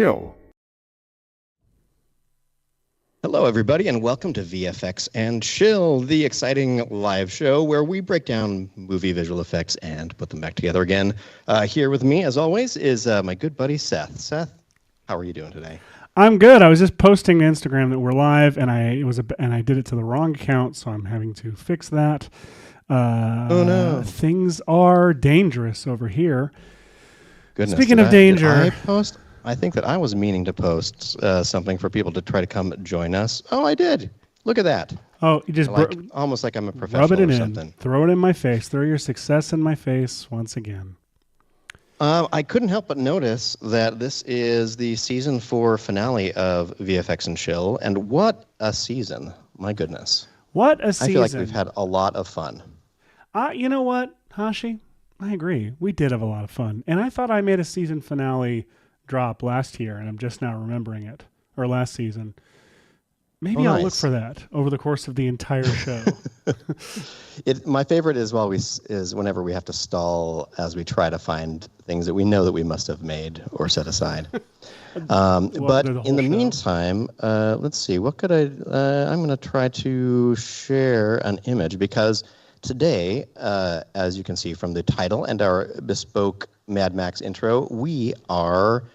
Chill. Hello, everybody, and welcome to VFX and Chill, the exciting live show where we break down movie visual effects and put them back together again. Here with me, as always, is my good buddy Seth. Seth, how are you doing today? I'm good. I was just posting to Instagram that we're live, and I did it to the wrong account, so I'm having to fix that. Oh no! Things are dangerous over here. Goodness, Speaking of danger, I think that I was meaning to post something for people to try to come join us. Oh, I did. Look at that. Oh, you just almost like I'm a professional rub it or in. something. Throw it in my face. Throw your success in my face once again. I couldn't help but notice that this is the season 4 finale of VFX and Chill, and what a season! My goodness. What a season! I feel like we've had a lot of fun. You know what, Hashi? I agree. We did have a lot of fun, and I thought I made a season finale drop last year, and I'm just now remembering it, or last season. Maybe I'll look for that over the course of the entire show. My favorite is whenever we have to stall as we try to find things that we know that we must have made or set aside. But in the meantime, let's see. What could I'm going to try to share an image because today, as you can see from the title and our bespoke Mad Max intro, we are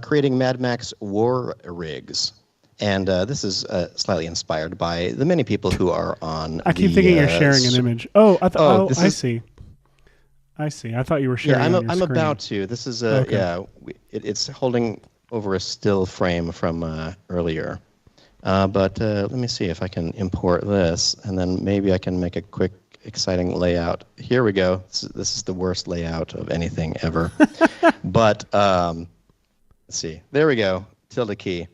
creating Mad Max war rigs. And this is slightly inspired by the many people who are on I keep thinking you're sharing an image. Oh, I see. I thought you were sharing on your I'm screen. about to. This is, it's holding over a still frame from earlier. But let me see if I can import this, and then maybe I can make a quick, exciting layout. Here we go. This is the worst layout of anything ever. But let's see. There we go. Tilde key.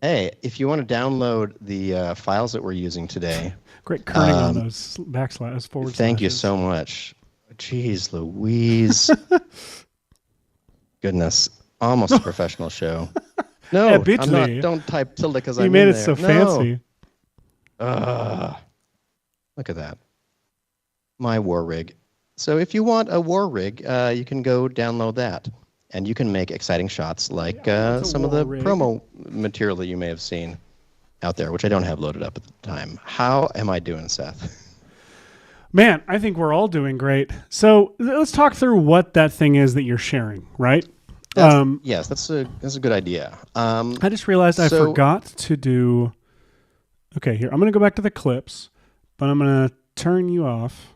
Hey, if you want to download the files that we're using today. Great kerning on those backslash forward. Thank you so much. Jeez Louise. Goodness. Almost a professional show. No, I'm not. Don't type tilde because I'm in there. You made it so fancy. Look at that. My war rig. So if you want a war rig, you can go download that. And you can make exciting shots like some of the promo material that you may have seen out there, which I don't have loaded up at the time. How am I doing, Seth? Man, I think we're all doing great. So let's talk through what that thing is that you're sharing, right? Yes, that's a good idea. I just realized I forgot to do... Okay, here. I'm going to go back to the clips, but I'm going to turn you off.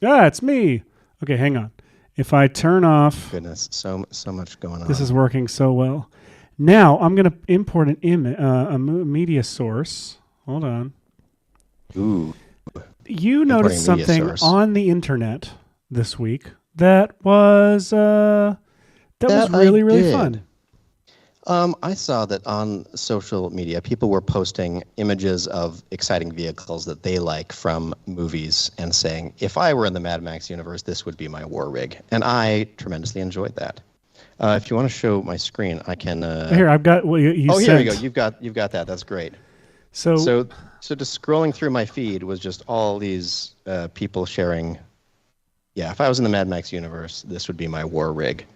Ah, it's me. Okay, hang on. If I turn off... Goodness, so much going on. This is working so well. Now, I'm going to import an a media source. Hold on. Ooh. You noticed something on the internet this week that was really, really fun. I saw that on social media, people were posting images of exciting vehicles that they like from movies and saying, if I were in the Mad Max universe, this would be my war rig. And I tremendously enjoyed that. If you want to show my screen, I can... Here, I've got what you sent. Here you go. You've got that. That's great. So just scrolling through my feed was just all these people sharing, if I was in the Mad Max universe, this would be my war rig.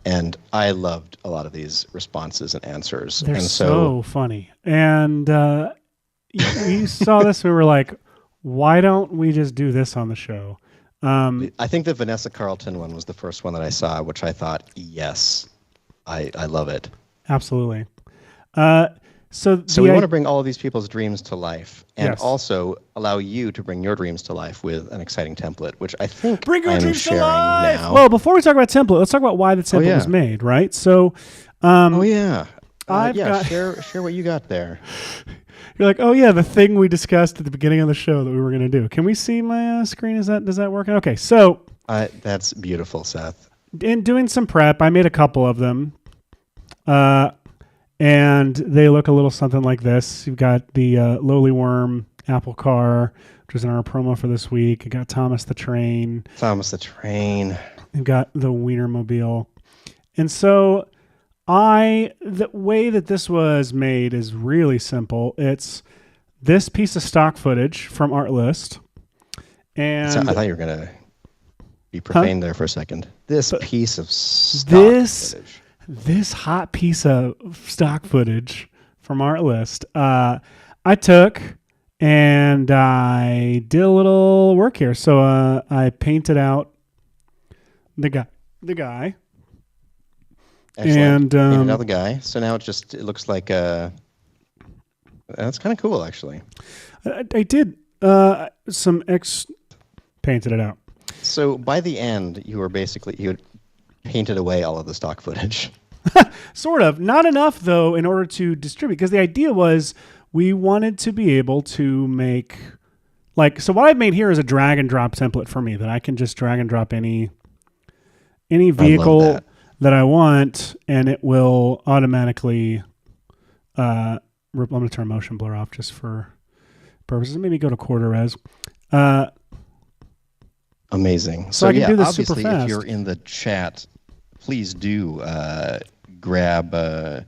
And I loved a lot of these responses and answers. They're so funny. And you saw this, we were like, why don't we just do this on the show? I think the Vanessa Carlton one was the first one that I saw, which I thought, yes, I love it. Absolutely. So we want to bring all of these people's dreams to life and also allow you to bring your dreams to life with an exciting template, which I think bring your dreams sharing to life now. Well, before we talk about template, let's talk about why the template was made, right? So, share what you got there. You're like, oh yeah, the thing we discussed at the beginning of the show that we were going to do. Can we see my screen? Does that work? Okay, so that's beautiful, Seth. In doing some prep, I made a couple of them. And they look a little something like this. You've got the Lowly Worm Apple car, which was in our promo for this week. You got Thomas the Train. You've got the Wienermobile. And so the way that this was made is really simple. It's this piece of stock footage from Artlist. And I thought you were going to be profane there for a second. This piece of stock footage. this hot piece of stock footage from our list, I took and I did a little work here. So I painted out the guy. Excellent. And painted out the guy. So now it looks like that's kind of cool, actually. I did painted it out. So by the end, you had painted away all of the stock footage. Sort of. Not enough, though, in order to distribute. Because the idea was we wanted to be able to make... so what I've made here is a drag and drop template for me that I can just drag and drop any vehicle that I want, and it will automatically... I'm going to turn motion blur off just for purposes. Maybe go to quarter res. Amazing. So I can do this obviously, super fast. If you're in the chat, please do grab the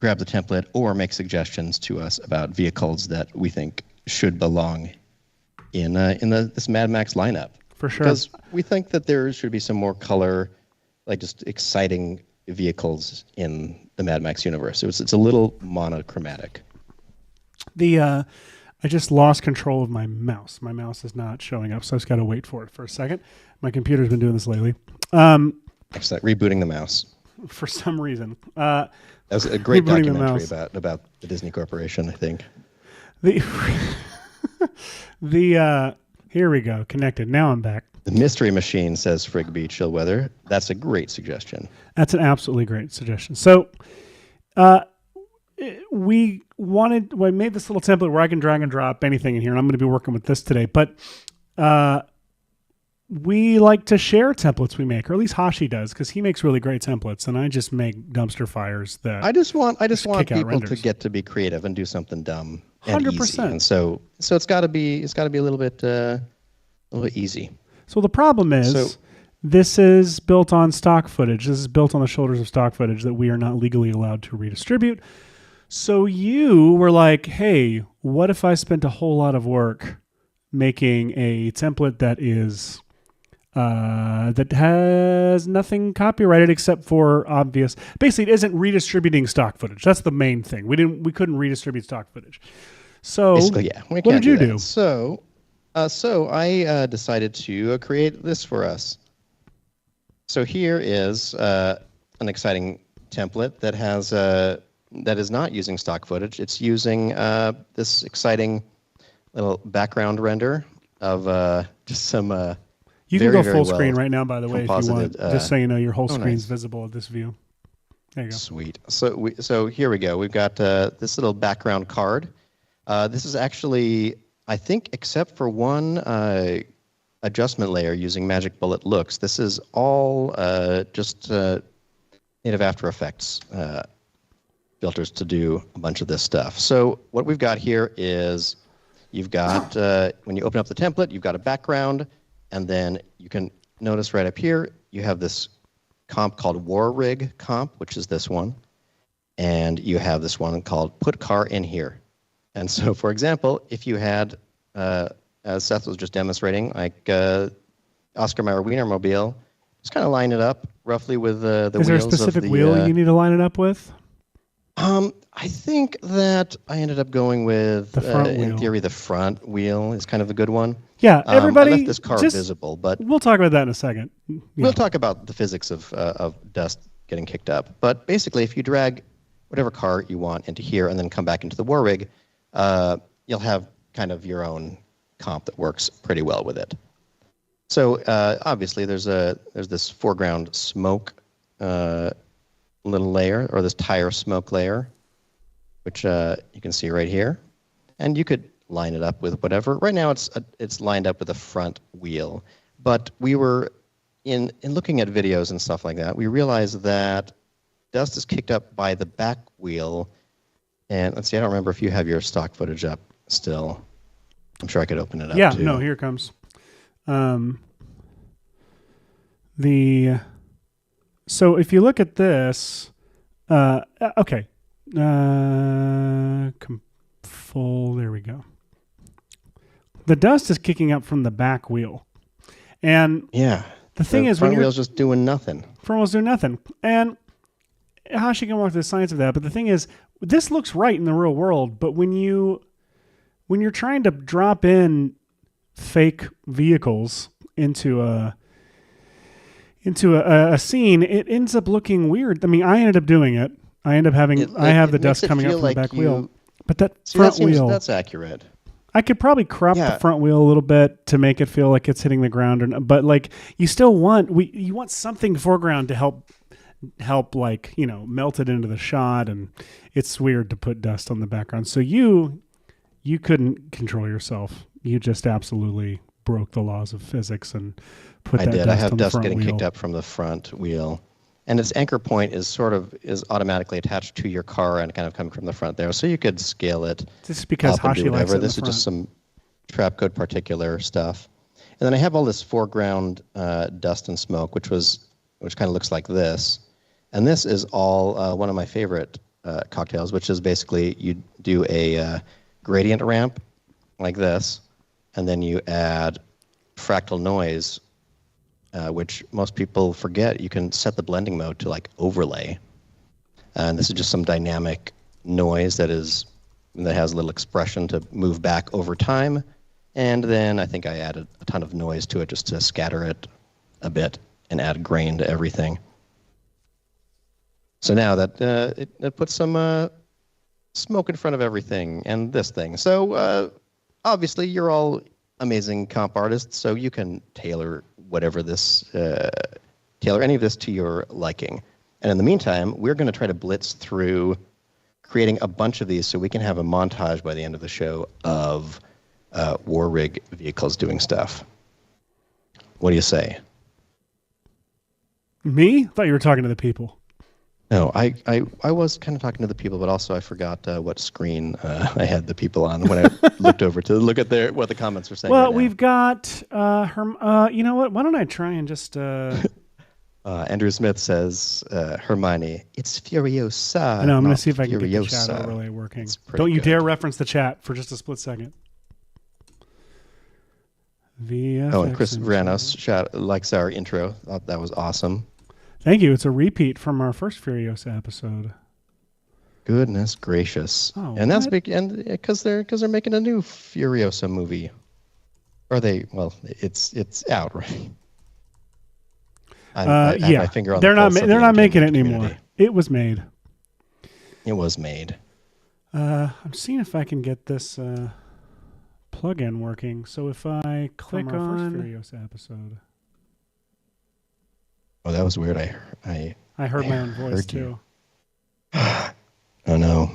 template or make suggestions to us about vehicles that we think should belong in this Mad Max lineup. For sure. Because we think that there should be some more color, like just exciting vehicles in the Mad Max universe. It's a little monochromatic. I just lost control of my mouse. My mouse is not showing up, so I just got to wait for it for a second. My computer's been doing this lately. Excellent. Rebooting the mouse. For some reason. That was a great documentary about the Disney Corporation, I think. Here we go. Connected. Now I'm back. The Mystery Machine, says Frigby Chillweather. That's a great suggestion. That's an absolutely great suggestion. So we made this little template where I can drag and drop anything in here, and I'm going to be working with this today. But we like to share templates we make, or at least Hashi does, because he makes really great templates, and I just make dumpster fires that I just want people to get to be creative and do something dumb and 100%. easy. And so it's got to be a little bit easy. So the problem is this is built on stock footage. This is built on the shoulders of stock footage that we are not legally allowed to redistribute. So you were like, hey, what if I spent a whole lot of work making a template that is that has nothing copyrighted except for obvious. Basically, it isn't redistributing stock footage. That's the main thing. We couldn't redistribute stock footage. So basically, yeah. What did you do? So I decided to create this for us. So here is an exciting template that has that is not using stock footage. It's using this exciting little background render of just some. You can go full screen right now, by the way, if you want. Just so you know, your whole screen's visible at this view. There you go. Sweet. So here we go. We've got this little background card. This is actually, I think, except for one adjustment layer using Magic Bullet Looks, this is all just native After Effects filters to do a bunch of this stuff. So what we've got here is you've got, when you open up the template, you've got a background, and then you can notice right up here, you have this comp called War Rig comp, which is this one. And you have this one called Put Car in Here. And so, for example, if you had, as Seth was just demonstrating, like Oscar Mayer Wienermobile, just kind of line it up roughly with the wheels. Is there a specific wheel you need to line it up with? I think that I ended up going with, the front wheel. In theory, the front wheel is kind of a good one. Yeah, everybody. I left this car visible, but we'll talk about that in a second. We'll talk about the physics of dust getting kicked up. But basically, if you drag whatever car you want into here and then come back into the War Rig, you'll have kind of your own comp that works pretty well with it. So obviously, there's this foreground smoke little layer, or this tire smoke layer, which you can see right here, and you could line it up with whatever. Right now, it's lined up with the front wheel, but we were in looking at videos and stuff like that, we realized that dust is kicked up by the back wheel. And let's see, I don't remember if you have your stock footage up still. I'm sure I could open it up. Yeah, too. No, here it comes. So if you look at this, okay, full. There we go. The dust is kicking up from the back wheel, and yeah, the thing is, front wheel's just doing nothing. Front wheel's doing nothing, and Hashi can walk through the science of that, but the thing is, this looks right in the real world, but when you're trying to drop in fake vehicles into a scene, it ends up looking weird. I mean, I ended up doing it. I have the dust coming out from the back wheel. But that front wheel, that's accurate. I could probably crop the front wheel a little bit to make it feel like it's hitting the ground, but like you still want something foreground to help like, melt it into the shot, and it's weird to put dust on the background. So you couldn't control yourself. You just absolutely broke the laws of physics and put that dust on the front wheel. I have dust getting kicked up from the front wheel. And its anchor point is automatically attached to your car and kind of coming from the front there. So you could scale it. This is because Hashi likes it. This is just some trap code particular stuff. And then I have all this foreground dust and smoke, which kind of looks like this. And this is all one of my favorite cocktails, which is basically you do a gradient ramp like this, and then you add fractal noise, which most people forget. You can set the blending mode to like overlay, and this is just some dynamic noise that has a little expression to move back over time. And then I think I added a ton of noise to it just to scatter it a bit and add grain to everything. So now that it puts some smoke in front of everything and this thing. So obviously you're all amazing comp artists, so you can tailor any of this to your liking. And in the meantime, we're going to try to blitz through creating a bunch of these so we can have a montage by the end of the show of war rig vehicles doing stuff. What do you say? Me? I thought you were talking to the people. No, I was kind of talking to the people, but also I forgot what screen I had the people on when I looked over to look at what the comments were saying. Well, we've got you know what? Why don't I try and just Andrew Smith says, Hermione, it's Furiosa. I know, I'm going to see if I can get the chat overlay working. Don't you dare reference the chat for just a split second. VFX and Chris Vranos likes our intro. Thought that was awesome. Thank you. It's a repeat from our first Furiosa episode. Goodness gracious! Oh, and that's big, and because they're making a new Furiosa movie. Or they? Well, it's out, right? Yeah, they're not making it anymore. It was made. It was made. I'm seeing if I can get this plugin working. So if I click on our first Furiosa episode. Oh, that was weird. I heard my own voice too. Oh no.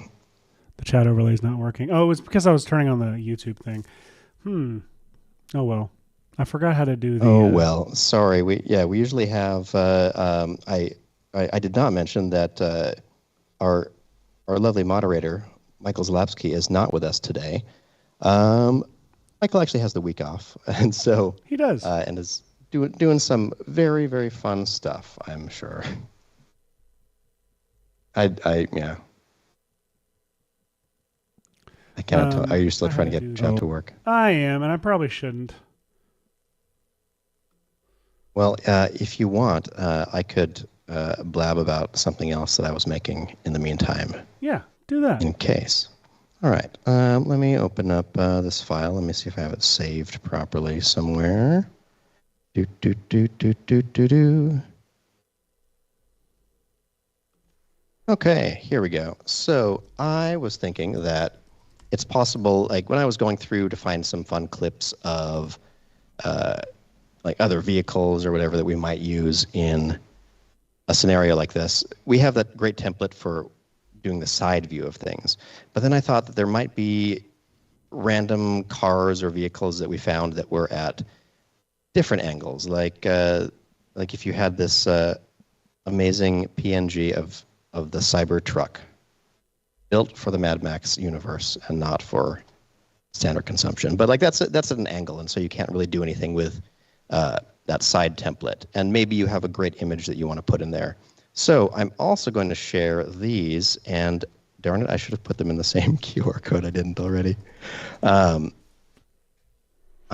The chat overlay is not working. Oh, it was because I was turning on the YouTube thing. Oh well. I forgot how to do the well. Sorry. We usually have I did not mention that our lovely moderator, Michael Zalapsky, is not with us today. Michael actually has the week off, and so he does. And is doing some very, very fun stuff, I'm sure. I cannot tell. Are you still trying to get chat to work? I am, and I probably shouldn't. Well, if you want, I could blab about something else that I was making in the meantime. Yeah, do that. In case. All right. Let me open up this file. Let me see if I have it saved properly somewhere. Okay, here we go. So I was thinking that it's possible, like when I was going through to find some fun clips of like other vehicles or whatever that we might use in a scenario like this, we have that great template for doing the side view of things. But then I thought that there might be random cars or vehicles that we found that were at different angles, like if you had this amazing PNG of the Cybertruck built for the Mad Max universe and not for standard consumption. But like that's at an angle, and so you can't really do anything with that side template. And maybe you have a great image that you want to put in there. So I'm also going to share these, and darn it, I should have put them in the same QR code. I didn't already. I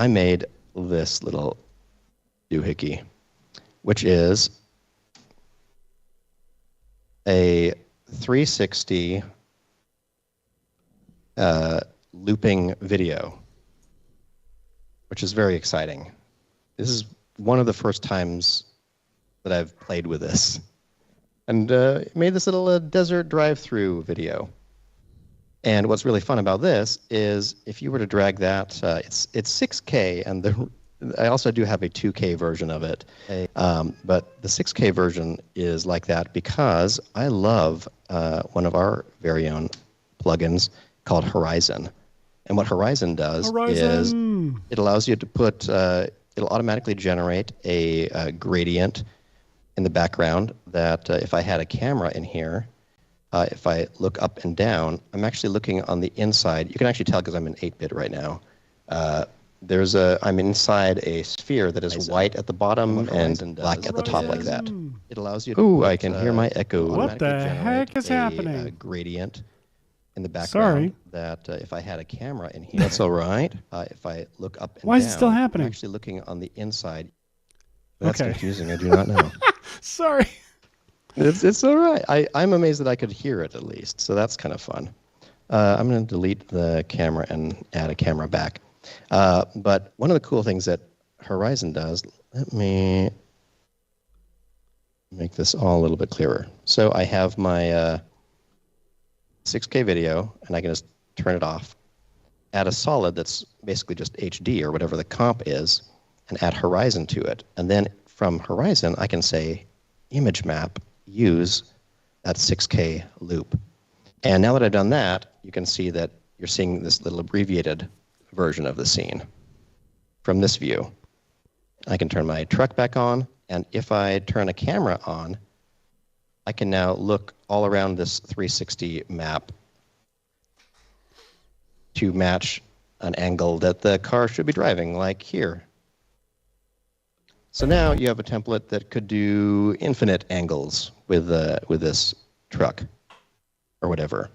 made this little doohickey, which is a 360 looping video, which is very exciting. This is one of the first times that I've played with this, and made this little desert drive-through video. And what's really fun about this is if you were to drag that, it's 6K, and I also do have a 2K version of it. But the 6K version is like that because I love one of our very own plugins called Horizon. And what Horizon does is it allows you to put, it'll automatically generate a gradient in the background that if I had a camera in here, if I look up and down, I'm actually looking on the inside. You can actually tell because I'm in 8-bit right now. I'm inside a sphere that is white at the bottom and black at the top like that. It allows you to Ooh, I can hear my echo. What the heck is happening? A gradient in the background that if I had a camera in here. That's all right. If I look up and down. Why is it still happening? I'm actually looking on the inside. That's confusing. I do not know. Sorry. It's all right. I'm amazed that I could hear it at least, so that's kind of fun. I'm going to delete the camera and add a camera back. But one of the cool things that Horizon does, let me make this all a little bit clearer. So I have my 6K video, and I can just turn it off, add a solid that's basically just HD or whatever the comp is, and add Horizon to it. And then from Horizon, I can say, image map, use that 6K loop. And now that I've done that, you can see that you're seeing this little abbreviated version of the scene from this view. I can turn my truck back on, and if I turn a camera on, I can now look all around this 360 map to match an angle that the car should be driving, like here. So now you have a template that could do infinite angles with this truck or whatever.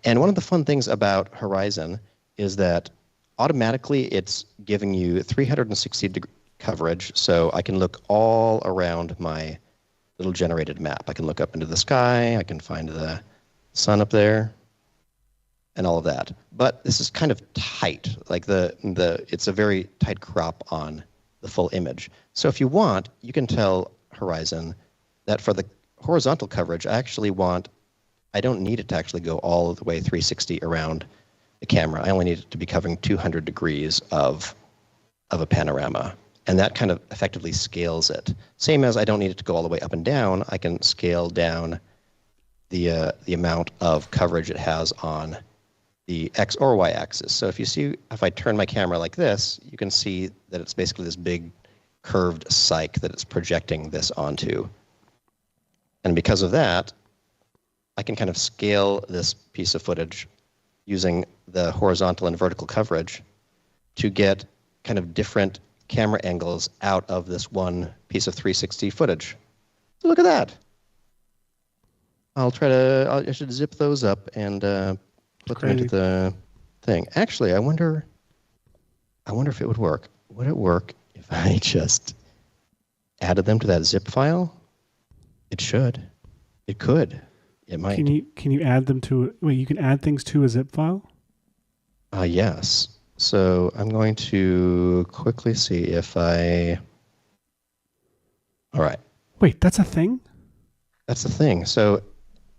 And one of the fun things about Horizon is that automatically it's giving you 360-degree coverage, so I can look all around my little generated map. I can look up into the sky, I can find the sun up there, and all of that. But this is kind of tight, like it's a very tight crop on the full image. So if you want, you can tell Horizon that for the horizontal coverage, I don't need it to actually go all the way 360 around the camera. I only need it to be covering 200 degrees of a panorama. And that kind of effectively scales it. Same as I don't need it to go all the way up and down. I can scale down the amount of coverage it has on the X or Y axis. So if I turn my camera like this, you can see that it's basically this big curved cyc that it's projecting this onto. And because of that, I can kind of scale this piece of footage using the horizontal and vertical coverage to get kind of different camera angles out of this one piece of 360 footage. So look at that. I should zip those up and put them into the thing. Actually, I wonder if it would work. Would it work if I just added them to that zip file? It should. It could. It might. Can you add them to? Wait, you can add things to a zip file? Yes. So I'm going to quickly see if I. All right. Wait, that's a thing? That's the thing. So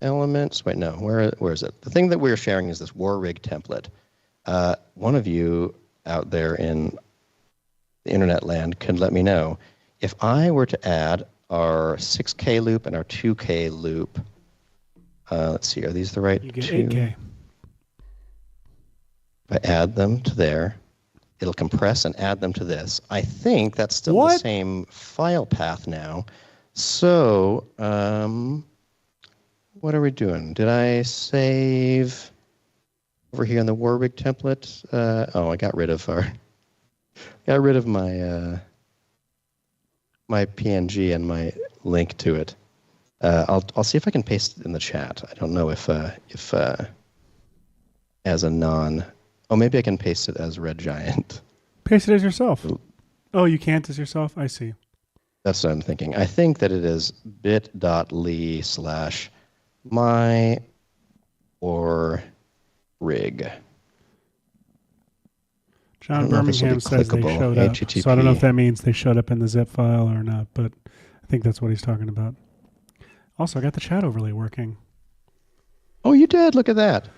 elements. Wait, no. Where is it? The thing that we're sharing is this war rig template. One of you out there in the internet land could let me know if I were to add our 6K loop and our 2K loop. Let's see. Are these the right? You get 8K. If I add them to there, it'll compress and add them to this. I think that's still the same file path now. So, what are we doing? Did I save over here in the war rig template? I got rid of my my PNG and my link to it. I'll see if I can paste it in the chat. I don't know if as a non. Oh, maybe I can paste it as Red Giant. Paste it as yourself. Oh, you can't as yourself? I see. That's what I'm thinking. I think that it is bit.ly/ my or rig. John Birmingham says they showed up. HTTP. So I don't know if that means they showed up in the zip file or not, but I think that's what he's talking about. Also, I got the chat overlay working. Oh, you did? Look at that.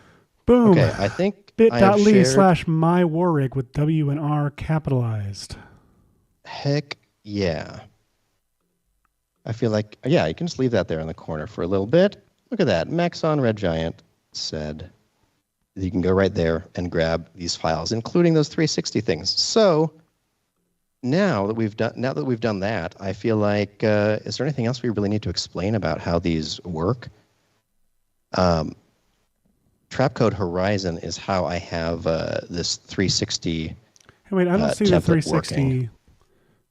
Boom. Okay, I think bit.ly/mywarrig with W and R capitalized. Heck yeah. I feel like, yeah, you can just leave that there in the corner for a little bit. Look at that. Maxon Red Giant said you can go right there and grab these files, including those 360 things. So now that we've done that, I feel like, is there anything else we really need to explain about how these work? Trapcode Horizon is how I have this 360. Hey, wait, I don't see the 360 working.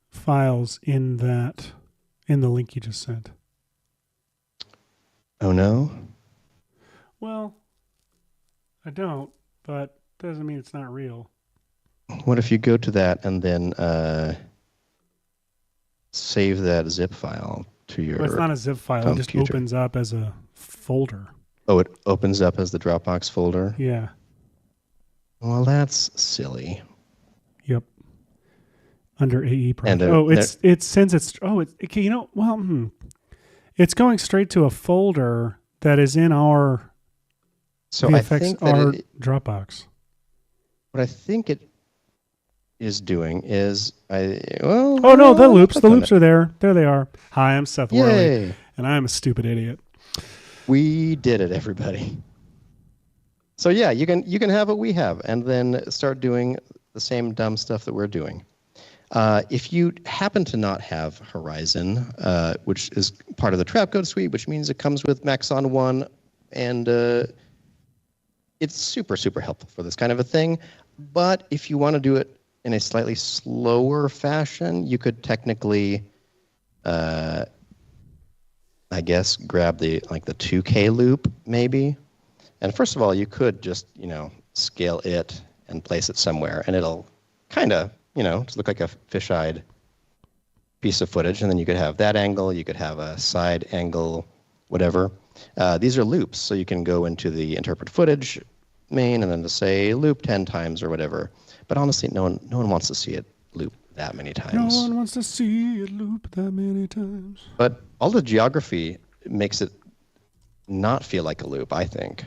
Files in the link you just sent. Oh no? Well, I don't, but doesn't mean it's not real. What if you go to that and then save that zip file to your Well, it's not a zip file. Computer. It just opens up as a folder. Oh, it opens up as the Dropbox folder? Yeah. Well, that's silly. Yep. Under AE project. It's going straight to a folder that is in our VFX Dropbox. What I think it is doing is the loops. The loops are there. There they are. Hi, I'm Seth Worley, and I'm a stupid idiot. We did it, everybody. So yeah, you can have what we have, and then start doing the same dumb stuff that we're doing. If you happen to not have Horizon, which is part of the Trapcode suite, which means it comes with Maxon 1, and it's super, super helpful for this kind of a thing. But if you want to do it in a slightly slower fashion, you could technically, I guess, grab the 2K loop, maybe. And first of all, you could just, scale it and place it somewhere, and it'll kind of, just look like a fisheye piece of footage. And then you could have that angle, you could have a side angle, whatever. These are loops, so you can go into the interpret footage main and then to say loop 10 times or whatever. But honestly, no one wants to see it loop that many times. No one wants to see it loop that many times. But all the geography makes it not feel like a loop, I think.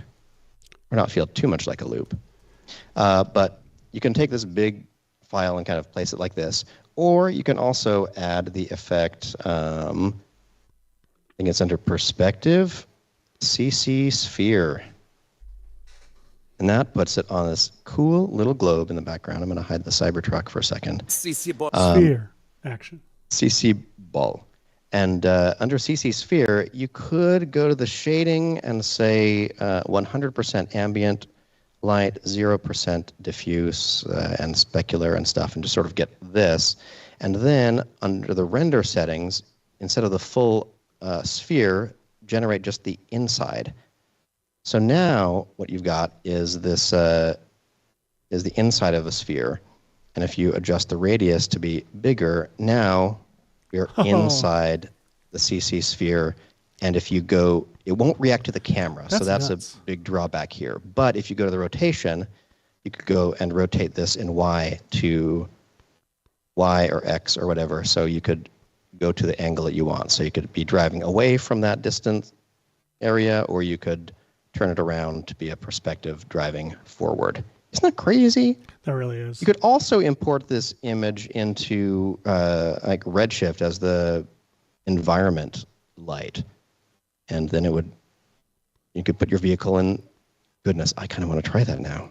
Or not feel too much like a loop. But you can take this big file and kind of place it like this. Or you can also add the effect, I think it's under perspective, CC sphere. And that puts it on this cool little globe in the background. I'm going to hide the Cybertruck for a second. CC ball. Sphere action. CC ball. And under CC sphere, you could go to the shading and say 100% ambient light, 0% diffuse and specular and stuff, and just sort of get this. And then under the render settings, instead of the full sphere, generate just the inside. So now what you've got is this is the inside of a sphere. And if you adjust the radius to be bigger, now you're inside the CC sphere. And if you go, it won't react to the camera. So that's nuts. A big drawback here. But if you go to the rotation, you could go and rotate this in Y to Y or X or whatever. So you could go to the angle that you want. So you could be driving away from that distant area, or you could turn it around to be a perspective driving forward. Isn't that crazy? That really is. You could also import this image into like Redshift as the environment light. And then you could put your vehicle in. Goodness, I kind of want to try that now.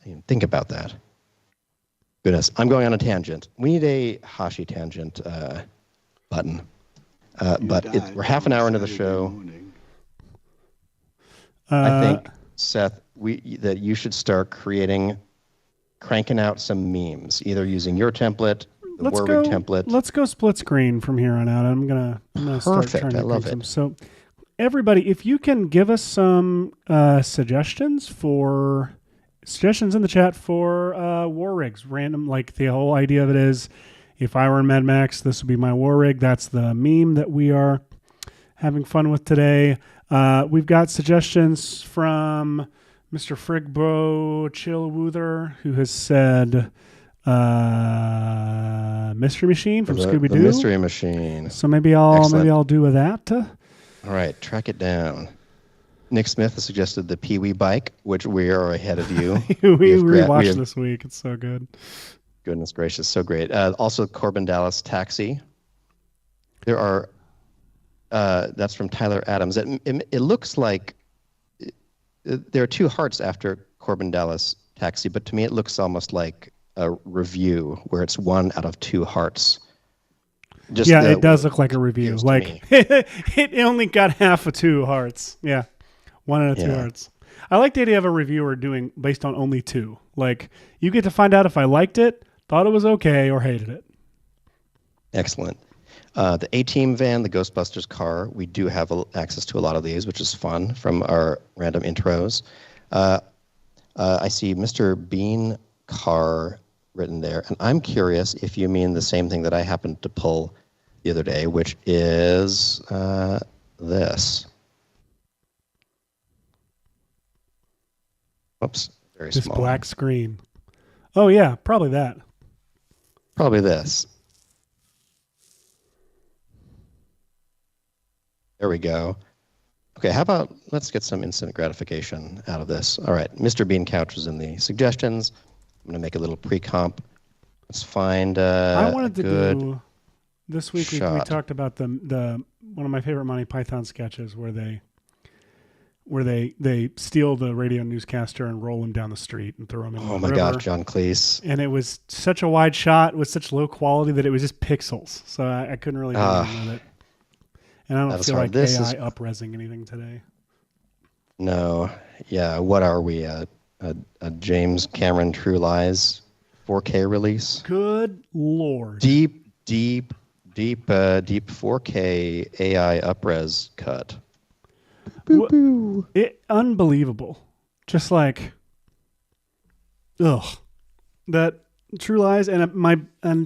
I didn't think about that. Goodness, I'm going on a tangent. We need a Hashi tangent button. But we're half an hour into the show. I think, Seth, that you should start cranking out some memes, either using your template, the Warwick template. Let's go split screen from here on out. I'm gonna start trying to love it. So, everybody, if you can give us some suggestions in the chat for war rigs, random, like the whole idea of it is, if I were in Mad Max, this would be my war rig. That's the meme that we are having fun with today. We've got suggestions from Mr. Frigbo Chillwoother, who has said Mystery Machine from Scooby-Doo. The Mystery Machine. So maybe I'll do with that. All right, track it down. Nick Smith has suggested the Pee Wee bike, which we are ahead of you. we rewatched this week. It's so good. Goodness gracious, so great. Also, Corbin Dallas Taxi. There are. That's from Tyler Adams. It looks like there are two hearts after Corbin Dallas Taxi, but to me it looks almost like a review where it's 1 out of 2 hearts. It does look like a review. Like it only got half of 2 hearts. Yeah, 1 out of 2 hearts. I like the idea of a reviewer doing based on only 2. Like you get to find out if I liked it, thought it was okay, or hated it. Excellent. The A-Team van, the Ghostbusters car, we do have access to a lot of these, which is fun from our random intros. I see Mr. Bean car written there, and I'm curious if you mean the same thing that I happened to pull the other day, which is this. Oops, very small. This black screen. Oh yeah, probably that. Probably this. There we go. Okay, how about let's get some instant gratification out of this. All right, Mr. Bean Couch was in the suggestions. I'm going to make a little pre-comp. Let's find I wanted to do this week. We talked about the one of my favorite Monty Python sketches where they steal the radio newscaster and roll him down the street and throw him in the river. Oh my gosh, John Cleese. And it was such a wide shot with such low quality that it was just pixels. So I couldn't really do anything with it. And I don't feel like AI up-resing anything today. No. Yeah, what are we? A James Cameron True Lies 4K release? Good Lord. Deep 4K AI up-res cut. Boo-boo. Unbelievable. Just like, ugh. That True Lies, and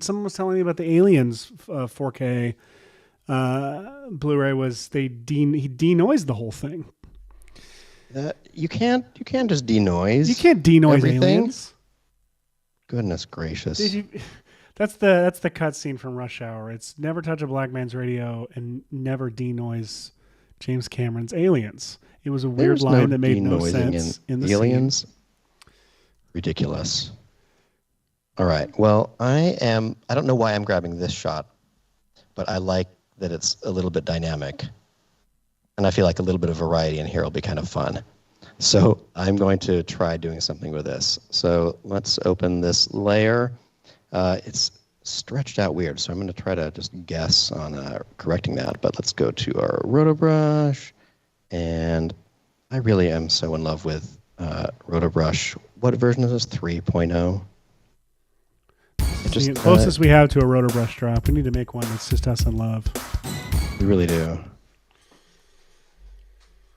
someone was telling me about the Aliens 4K Blu-ray was he denoised the whole thing. You can't just denoise. You can't denoise everything. Aliens. Goodness gracious. That's the cutscene from Rush Hour. It's never touch a black man's radio and never denoise James Cameron's Aliens. It was a weird line that made no sense in the Aliens. Scene. Ridiculous. All right. Well, I don't know why I'm grabbing this shot, but I like that it's a little bit dynamic. And I feel like a little bit of variety in here will be kind of fun. So I'm going to try doing something with this. So let's open this layer. It's stretched out weird, so I'm going to try to just guess on correcting that. But let's go to our Rotobrush. And I really am so in love with Rotobrush. What version is this? 3.0? The closest we have to a Rotobrush drop. We need to make one that's just us in love. We really do.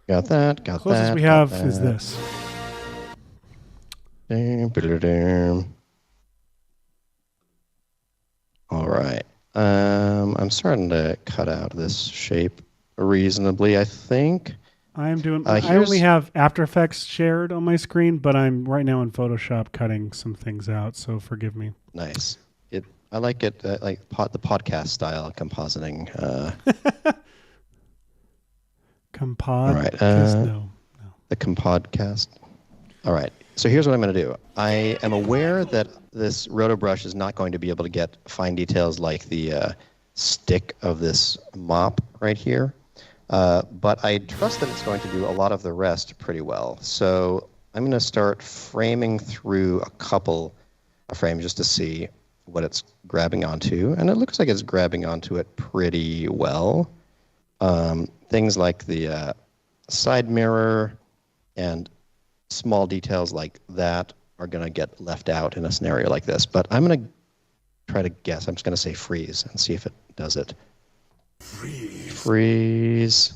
Got that. The closest we have is this. All right. I'm starting to cut out this shape reasonably, I think. I only have After Effects shared on my screen, but I'm right now in Photoshop cutting some things out, so forgive me. Nice. I like it, the podcast style compositing. Compod? All right. No. The Compodcast. All right. So here's what I'm going to do. I am aware that this Rotobrush is not going to be able to get fine details like the stick of this mop right here. But I trust that it's going to do a lot of the rest pretty well. So I'm going to start framing through a couple of frames just to see what it's grabbing onto. And it looks like it's grabbing onto it pretty well. Things like the side mirror and small details like that are going to get left out in a scenario like this. But I'm going to try to guess. I'm just going to say freeze and see if it does it. Freeze.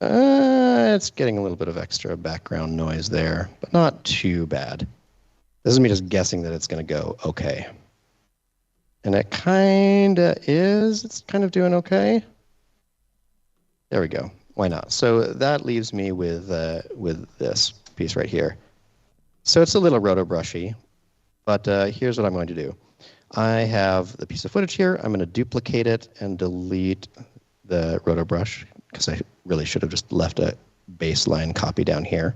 It's getting a little bit of extra background noise there, but not too bad. This is me just guessing that it's going to go okay. And it kind of is. It's kind of doing okay. There we go. Why not? So that leaves me with this piece right here. So it's a little roto-brushy, but here's what I'm going to do. I have the piece of footage here. I'm going to duplicate it and delete the roto-brush because I really should have just left a baseline copy down here.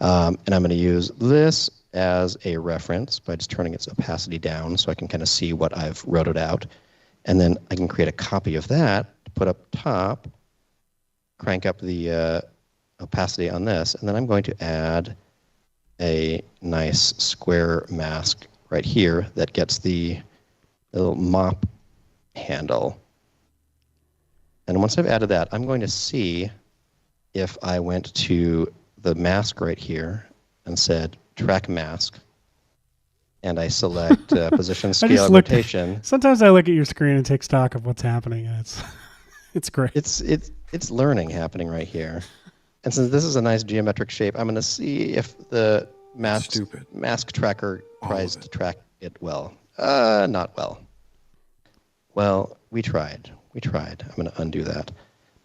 And I'm going to use this as a reference by just turning its opacity down so I can kind of see what I've rotoed out. And then I can create a copy of that to put up top, crank up the opacity on this, and then I'm going to add a nice square mask right here that gets the little mop handle. And once I've added that, I'm going to see if I went to the mask right here and said track mask, and I select position, scale, rotation. Sometimes I look at your screen and take stock of what's happening, and it's great. It's learning happening right here. And since this is a nice geometric shape, I'm going to see if the mask tracker tries to track it well. Not well. Well, we tried. I'm going to undo that.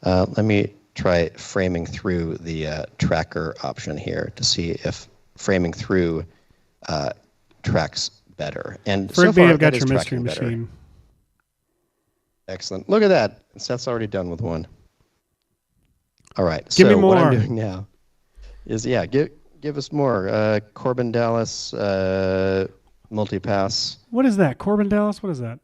Let me try framing through the tracker option here to see if framing through tracks better. And so far, I've got your mystery machine. Better. Excellent. Look at that. Seth's already done with one. All right. Give me more. What I'm doing now is, give us more. Corbin Dallas multipass. What is that? Corbin Dallas? What is that?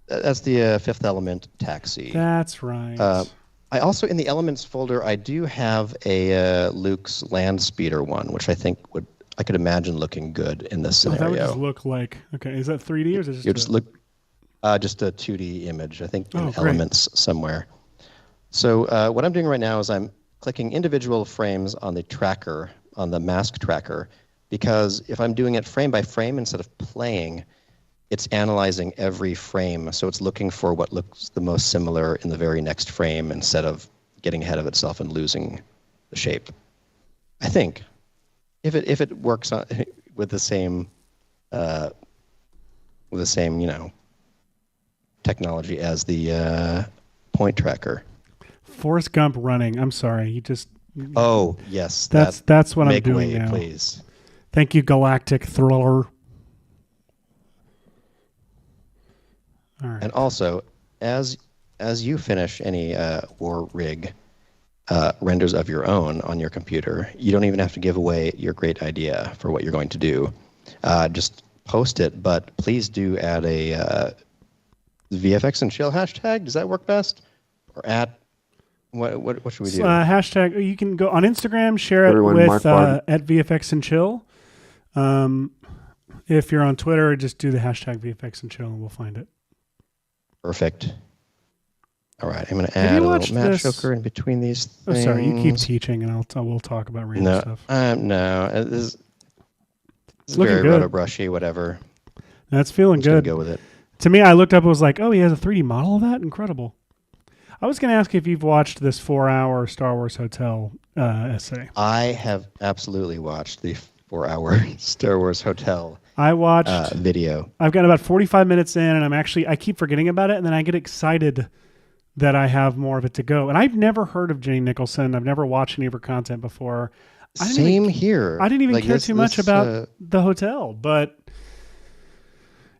That's the Fifth Element taxi. That's right. I also, in the Elements folder, I do have a Luke's land speeder one, which I think I could imagine looking good in this scenario. That would just look like, okay, is that 3D or is it just just a 2D image, I think, in Elements somewhere. So what I'm doing right now is I'm clicking individual frames on the tracker, on the mask tracker, because if I'm doing it frame by frame instead of playing, it's analyzing every frame. So it's looking for what looks the most similar in the very next frame instead of getting ahead of itself and losing the shape. I think if it works with the same technology as the point tracker. Forrest Gump running. I'm sorry. You just. Oh yes. That's what I'm doing way, now. Please. Thank you, Galactic Thriller. All right. And also, as you finish any war rig renders of your own on your computer, you don't even have to give away your great idea for what you're going to do. Just post it, but please do add a VFX and Chill hashtag. Does that work best? Or at what should we do? Hashtag. You can go on Instagram, share it with at VFX and Chill. If you're on Twitter, just do the hashtag VFX and Chill, and we'll find it. Perfect. All right, I'm going to add a little match choker in between these things. Oh, sorry, you keep teaching, and we'll talk about random stuff. No, this is looking very good. roto-brushy, whatever. That's feeling good. Go with it. To me, I looked up and was like, oh, he has a 3D model of that? Incredible. I was going to ask if you've watched this 4-hour Star Wars Hotel essay. I have absolutely watched the 4-hour Star Wars Hotel video. I've got about 45 minutes in, and I keep forgetting about it, and then I get excited that I have more of it to go. And I've never heard of Jenny Nicholson. I've never watched any of her content before. Same here. I didn't even care too much about the hotel, but...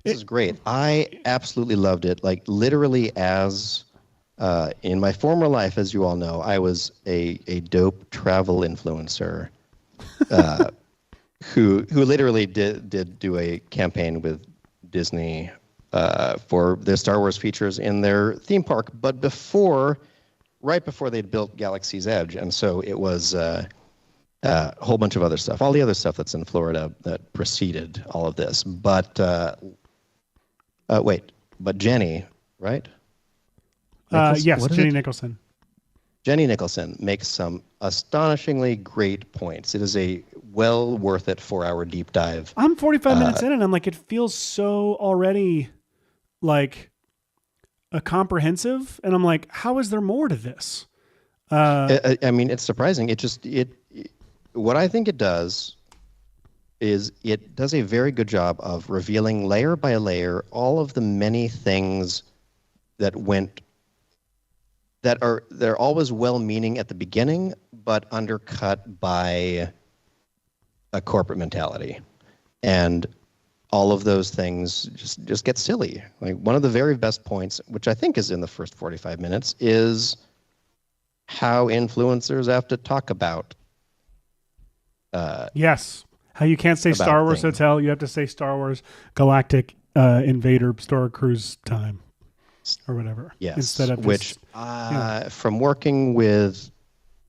This is great. I absolutely loved it. Like, literally, as in my former life, as you all know, I was a dope travel influencer who literally did do a campaign with Disney for their Star Wars features in their theme park, but right before they'd built Galaxy's Edge, and so it was a whole bunch of other stuff, all the other stuff that's in Florida that preceded all of this. But but Jenny, right? Yes, Jenny Nicholson. Jenny Nicholson makes some astonishingly great points. It is a well worth it 4-hour deep dive. I'm 45 minutes in, and I'm like, it feels so already like a comprehensive, and I'm like, how is there more to this? I mean, it's surprising. What I think it does is it does a very good job of revealing layer by layer all of the many things that went they're always well-meaning at the beginning, but undercut by a corporate mentality, and all of those things just get silly. Like one of the very best points, which I think is in the first 45 minutes, is how influencers have to talk about. Yes, how you can't say Star Wars Hotel, you have to say Star Wars Galactic Invader Star Cruise Time. Or whatever. Yes. Instead of from working with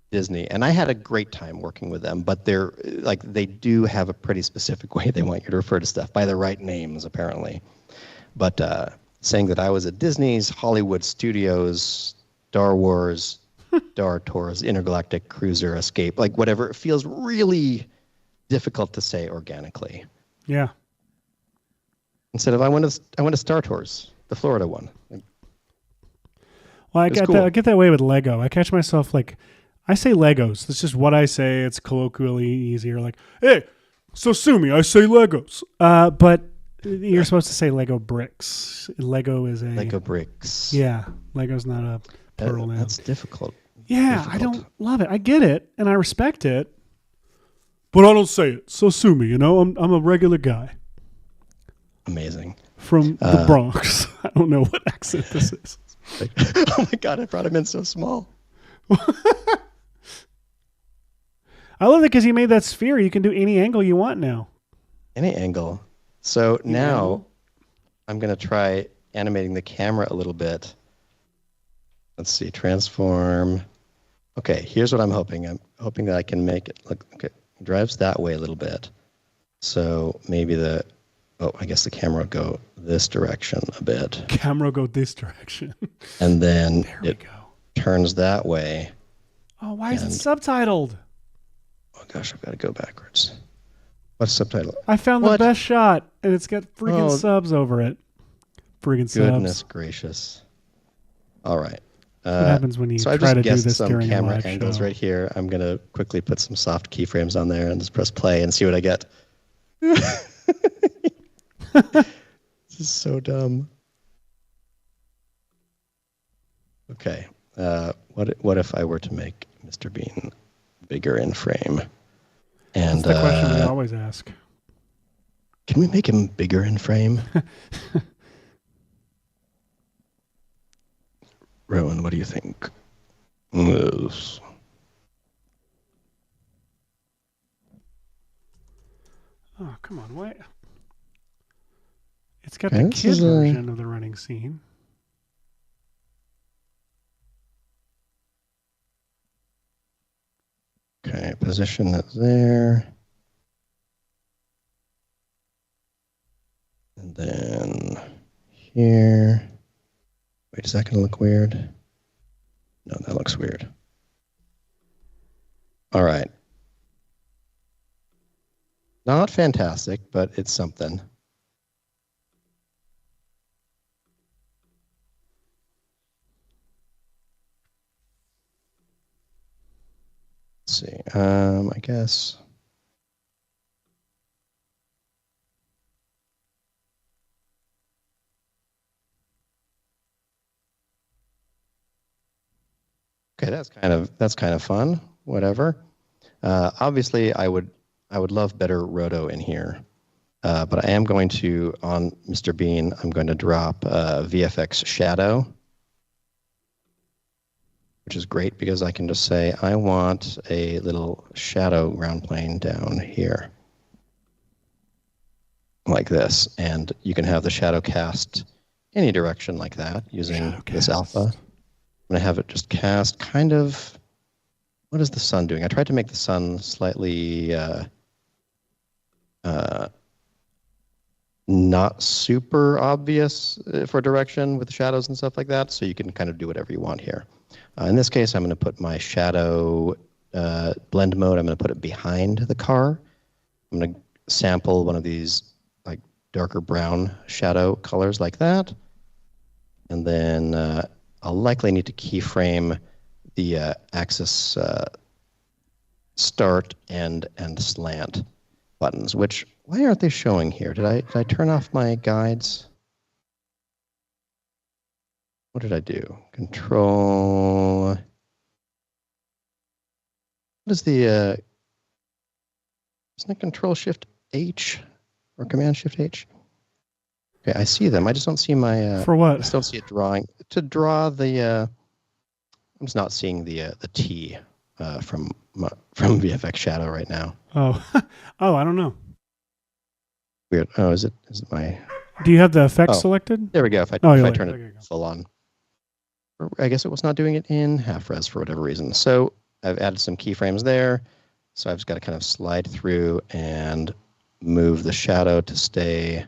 Disney, and I had a great time working with them, but they do have a pretty specific way they want you to refer to stuff by the right names, apparently. But saying that I was at Disney's Hollywood Studios, Star Wars, Star Tours, Intergalactic Cruiser Escape, like whatever, it feels really difficult to say organically. Yeah. Instead of I went to Star Tours, the Florida one. Well, I get that way with Lego. I catch myself like, I say Legos. That's just what I say. It's colloquially easier. Like, hey, so sue me. I say Legos. But you're supposed to say Lego bricks. Lego is a Lego bricks. Yeah, Lego's not a plural noun. That's difficult. Yeah, I don't love it. I get it and I respect it, but I don't say it. So sue me. You know, I'm a regular guy. Amazing. From the Bronx. I don't know what accent this is. Oh my God, I brought him in so small. I love it because you made that sphere. You can do any angle you want now. Any angle. So now I'm going to try animating the camera a little bit. Let's see, transform. Okay, here's what I'm hoping. I'm hoping that I can make it look, okay, it drives that way a little bit. So maybe I guess the camera will go this direction a bit. Camera go this direction. And then it turns that way. Oh, why is it subtitled? Oh gosh, I've got to go backwards. What's subtitle? I found the best shot, and it's got freaking subs over it. Freaking subs. Goodness gracious. All right. What happens when you try to do this during a live show? Camera angles right here. I'm going to quickly put some soft keyframes on there and just press play and see what I get. This is so dumb. Okay. What if I were to make Mr. Bean bigger in frame? And that's the question we always ask. Can we make him bigger in frame? Rowan, what do you think? Yes. Oh, come on, wait. It's got the kid version of the running scene. Okay, position it there. And then here. Wait, is that going to look weird? No, that looks weird. All right. Not fantastic, but it's something. Let's see. I guess. Okay, that's kind of fun. Whatever. Obviously, I would love better roto in here, but I am going to, on Mr. Bean, I'm going to drop VFX shadow, which is great because I can just say I want a little shadow ground plane down here, like this, and you can have the shadow cast any direction like that using this alpha. I'm going to have it just cast kind of, what is the sun doing? I tried to make the sun slightly not super obvious for direction with the shadows and stuff like that, so you can kind of do whatever you want here. In this case, I'm going to put my shadow blend mode, I'm going to put it behind the car. I'm going to sample one of these like darker brown shadow colors like that. And then I'll likely need to keyframe the axis start and slant buttons, which, why aren't they showing here? Did I turn off my guides? What did I do? Control. What is the? Isn't it Control Shift H or Command Shift H? Okay, I see them. I just don't see my. For what? I just don't see it drawing. To draw the. I'm just not seeing the T from VFX Shadow right now. Oh, I don't know. Weird. Oh, is it my? Do you have the effects selected? There we go. If I turn it full on, I guess it was not doing it in half res for whatever reason. So I've added some keyframes there. So I've just got to kind of slide through and move the shadow to stay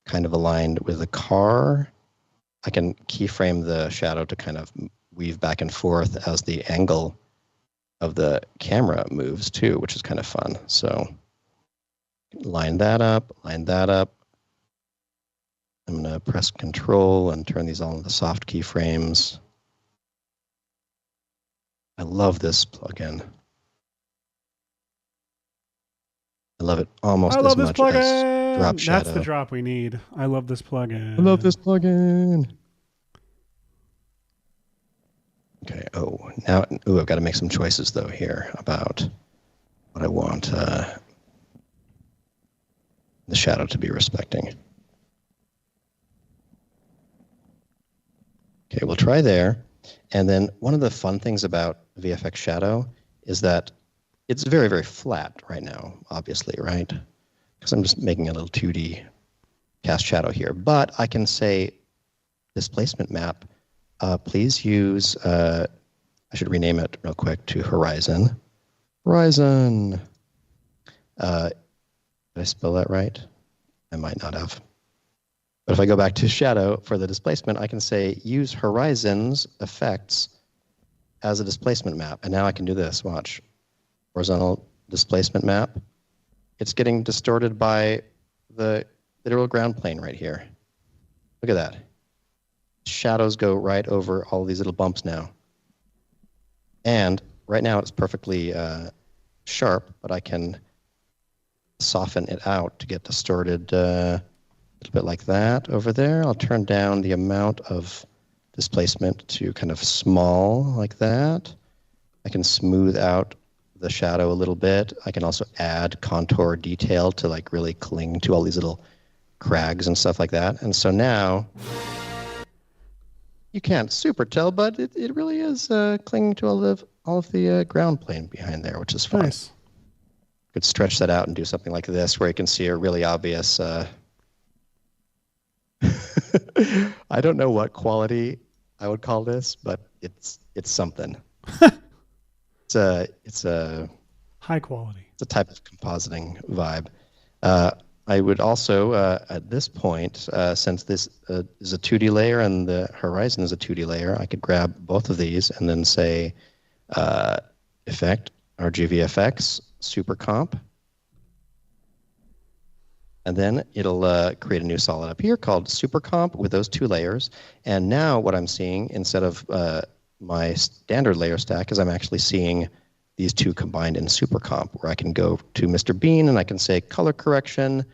kind of aligned with the car. I can keyframe the shadow to kind of weave back and forth as the angle of the camera moves too, which is kind of fun. So line that up. I'm going to press Control and turn these all into soft keyframes. I love this plugin. I love it almost as much as Drop Shadow. That's the drop we need. I love this plugin. I love this plugin. Okay. I've got to make some choices though here about what I want the shadow to be respecting. Okay, we'll try there. And then one of the fun things about VFX Shadow is that it's very, very flat right now, obviously, right? Because I'm just making a little 2D cast shadow here. But I can say displacement map, please use, I should rename it real quick to Horizon. Horizon. Did I spell that right? I might not have. But if I go back to shadow for the displacement, I can say use Horizon's effects as a displacement map. And now I can do this, watch. Horizontal displacement map. It's getting distorted by the literal ground plane right here. Look at that. Shadows go right over all these little bumps now. And right now it's perfectly sharp, but I can soften it out to get distorted a little bit like that over there. I'll turn down the amount of displacement to kind of small like that. I can smooth out the shadow a little bit. I can also add contour detail to like really cling to all these little crags and stuff like that. And so now you can't super tell, but it really is clinging to all of the ground plane behind there, which is fun. Nice. Could stretch that out and do something like this where you can see a really obvious I don't know what quality I would call this, but it's something. It's a high quality. It's a type of compositing vibe. I would also at this point, since this is a 2D layer and the horizon is a 2D layer, I could grab both of these and then say effect RGVFX super comp. And then it'll create a new solid up here called super comp with those two layers. And now what I'm seeing instead of my standard layer stack is I'm actually seeing these two combined in super comp, where I can go to Mr. Bean and I can say color correction.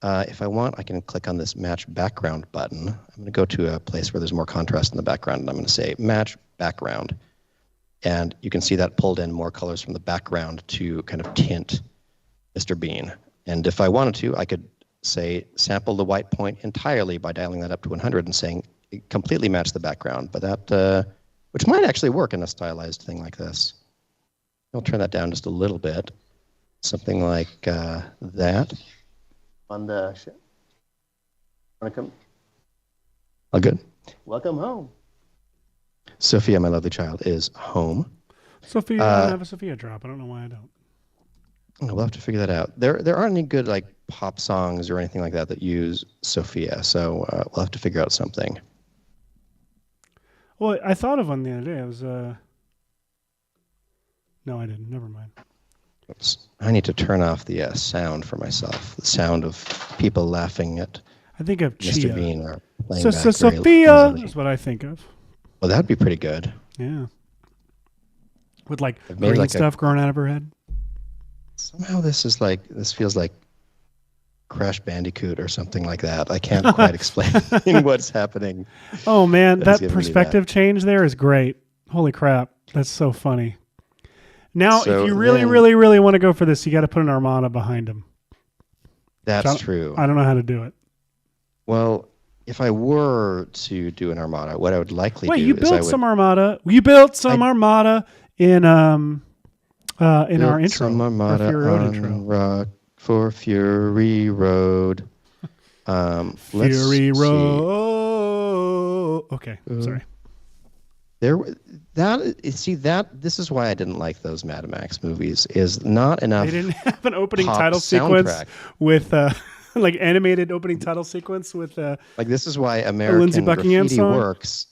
If I want, I can click on this match background button. I'm going to go to a place where there's more contrast in the background, and I'm going to say match background. And you can see that pulled in more colors from the background to kind of tint Mr. Bean. And if I wanted to, I could say sample the white point entirely by dialing that up to 100 and saying completely match the background. But that, which might actually work in a stylized thing like this. I'll turn that down just a little bit. Something like that. On the shit. Want to come? All good. Welcome home. Sophia, my lovely child, is home. Sophia, I don't have a Sophia drop. I don't know why I don't. We'll have to figure that out. There aren't any good like pop songs or anything like that use Sophia, so we'll have to figure out something. Well, I thought of one the other day. It was no, I didn't. Never mind. Oops. I need to turn off the sound for myself. The sound of people laughing at I think of Mr. Chia. Bean or playing back very Sophia easily. is what I think of. Well, that'd be pretty good. Yeah. With like green stuff growing out of her head. Somehow this feels like Crash Bandicoot or something like that. I can't quite explain what's happening. Oh man, that perspective change there is great. Holy crap, that's so funny. Now, if you really want to go for this, you got to put an Armada behind him. That's true. I don't know how to do it. Well, if I were to do an Armada, what I would likely do is you built some Armada. You built some Armada in our intro. Some Armada on for Fury Road. Fury Road. Okay, sorry. This is why I didn't like those Mad Max movies. Is not enough. They didn't have an opening title sequence with like animated opening title sequence with like this is why American Graffiti works.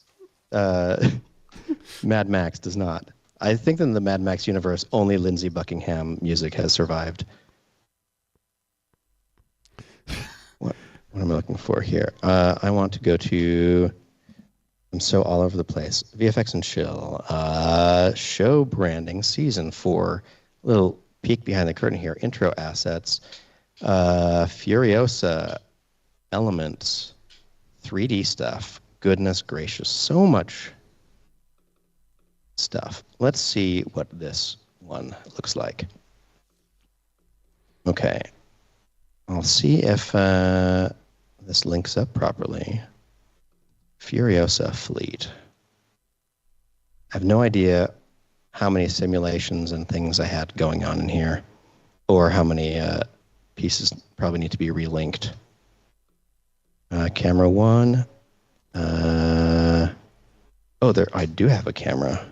Mad Max does not. I think in the Mad Max universe, only Lindsey Buckingham music has survived. What am I looking for here? I want to go to. I'm so all over the place. VFX and Chill. Show branding, season 4. Little peek behind the curtain here. Intro assets. Furiosa. Elements. 3D stuff. Goodness gracious. So much stuff. Let's see what this one looks like. Okay. I'll see if this links up properly. Furiosa fleet. I have no idea how many simulations and things I had going on in here, or how many pieces probably need to be relinked. Camera 1. I do have a camera.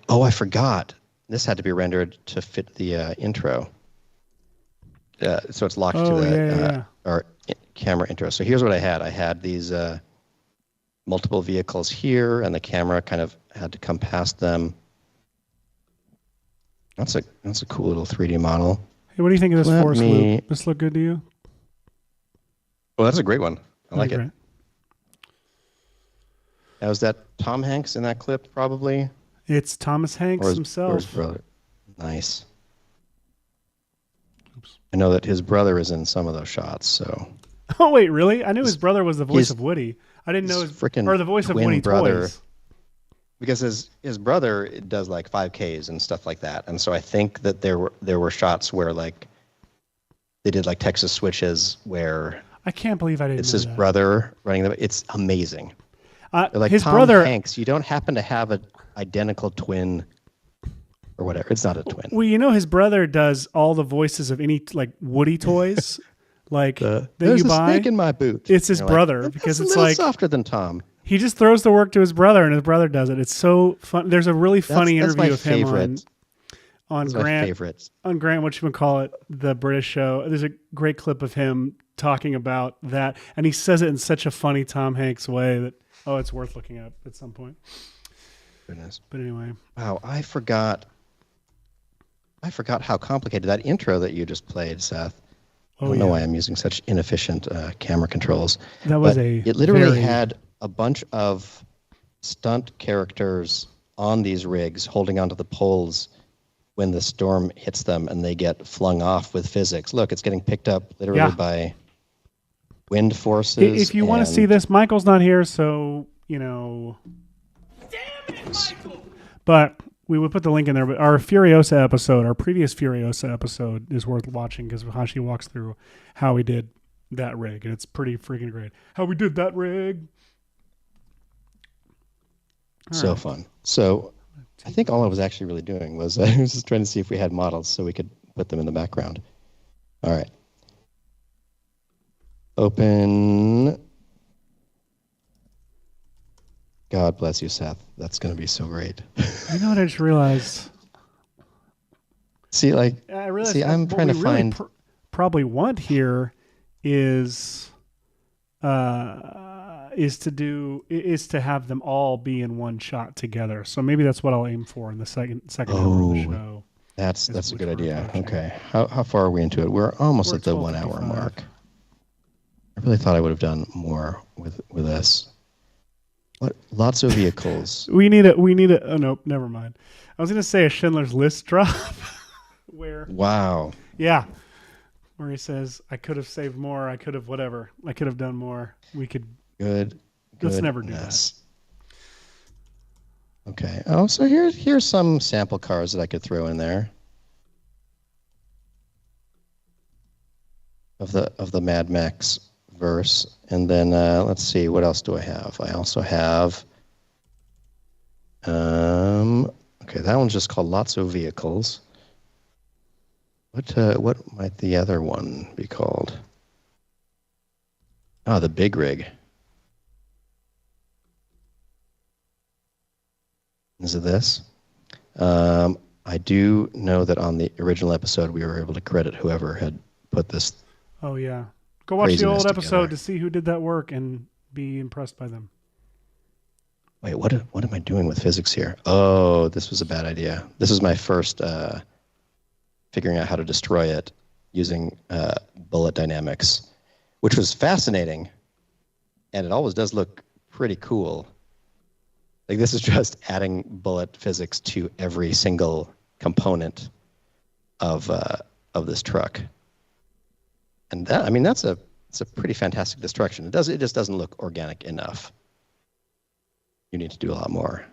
Oh, I forgot. This had to be rendered to fit the intro. So it's locked to our camera intro. So here's what I had. I had these multiple vehicles here, and the camera kind of had to come past them. That's a cool little 3D model. Hey, what do you think of this force loop? This look good to you? Well, that's a great one. I like it. Now, is that Tom Hanks in that clip, probably? It's Thomas Hanks himself. Or his brother. Nice. Oops. I know that his brother is in some of those shots, so... Oh, wait, really? I knew his brother was the voice of Woody. I didn't know the voice of Winnie brother. Toys. Because his brother does like 5Ks and stuff like that, and so I think that there were shots where like they did like Texas switches where I can't believe I didn't. It's his brother running them. It's amazing. Like his Tom brother Hanks. You don't happen to have an identical twin or whatever. It's not a twin. Well, you know his brother does all the voices of any like Woody toys. Like that there's you buy. A snake in my boot. It's his brother because it's like softer than Tom. He just throws the work to his brother, and his brother does it. It's so fun. There's a really funny interview of him on Grant. On Grant, whatchamacallit, the British show. There's a great clip of him talking about that, and he says it in such a funny Tom Hanks way that it's worth looking up at some point. Goodness. But anyway, wow, I forgot how complicated that intro that you just played, Seth. I don't know why I'm using such inefficient camera controls. It literally had a bunch of stunt characters on these rigs holding onto the poles when the storm hits them and they get flung off with physics. Look, it's getting picked up literally by wind forces. If you want to see this, Michael's not here, so, Damn it, Michael! But we would put the link in there. But our Furiosa episode, our previous Furiosa episode is worth watching because Hashi walks through how we did that rig, and it's pretty freaking great. How we did that rig. So fun. So I think all I was actually really doing was I was just trying to see if we had models so we could put them in the background. All right. Open. God bless you, Seth. That's going to be so great. You know what I just realized? See, I'm trying to find... probably want here is to have them all be in one shot together. So maybe that's what I'll aim for in the second hour of the show. That's a good idea. Okay. How far are we into it? We're almost at the 1 hour mark. I really thought I would have done more with this. What? Lots of vehicles. we need a oh no, never mind. I was going to say a Schindler's List drop. Wow. Yeah. where he says, I could have saved more, I could have whatever, I could have done more. We could... Let's never do that. Okay. Oh, so here's some sample cars that I could throw in there. Of the Mad Max verse. And then let's see, what else do I have? I also have okay, that one's just called Lots of Vehicles. What might the other one be called? Oh, the Big Rig. Is it this? I do know that on the original episode we were able to credit whoever had put this. Oh yeah, go watch the old episode to see who did that work and be impressed by them. Wait, what am I doing with physics here? Oh, this was a bad idea. This is my first figuring out how to destroy it using bullet dynamics, which was fascinating, and it always does look pretty cool. Like, this is just adding bullet physics to every single component of this truck, and that, I mean, it's a pretty fantastic destruction. It just doesn't look organic enough. You need to do a lot more.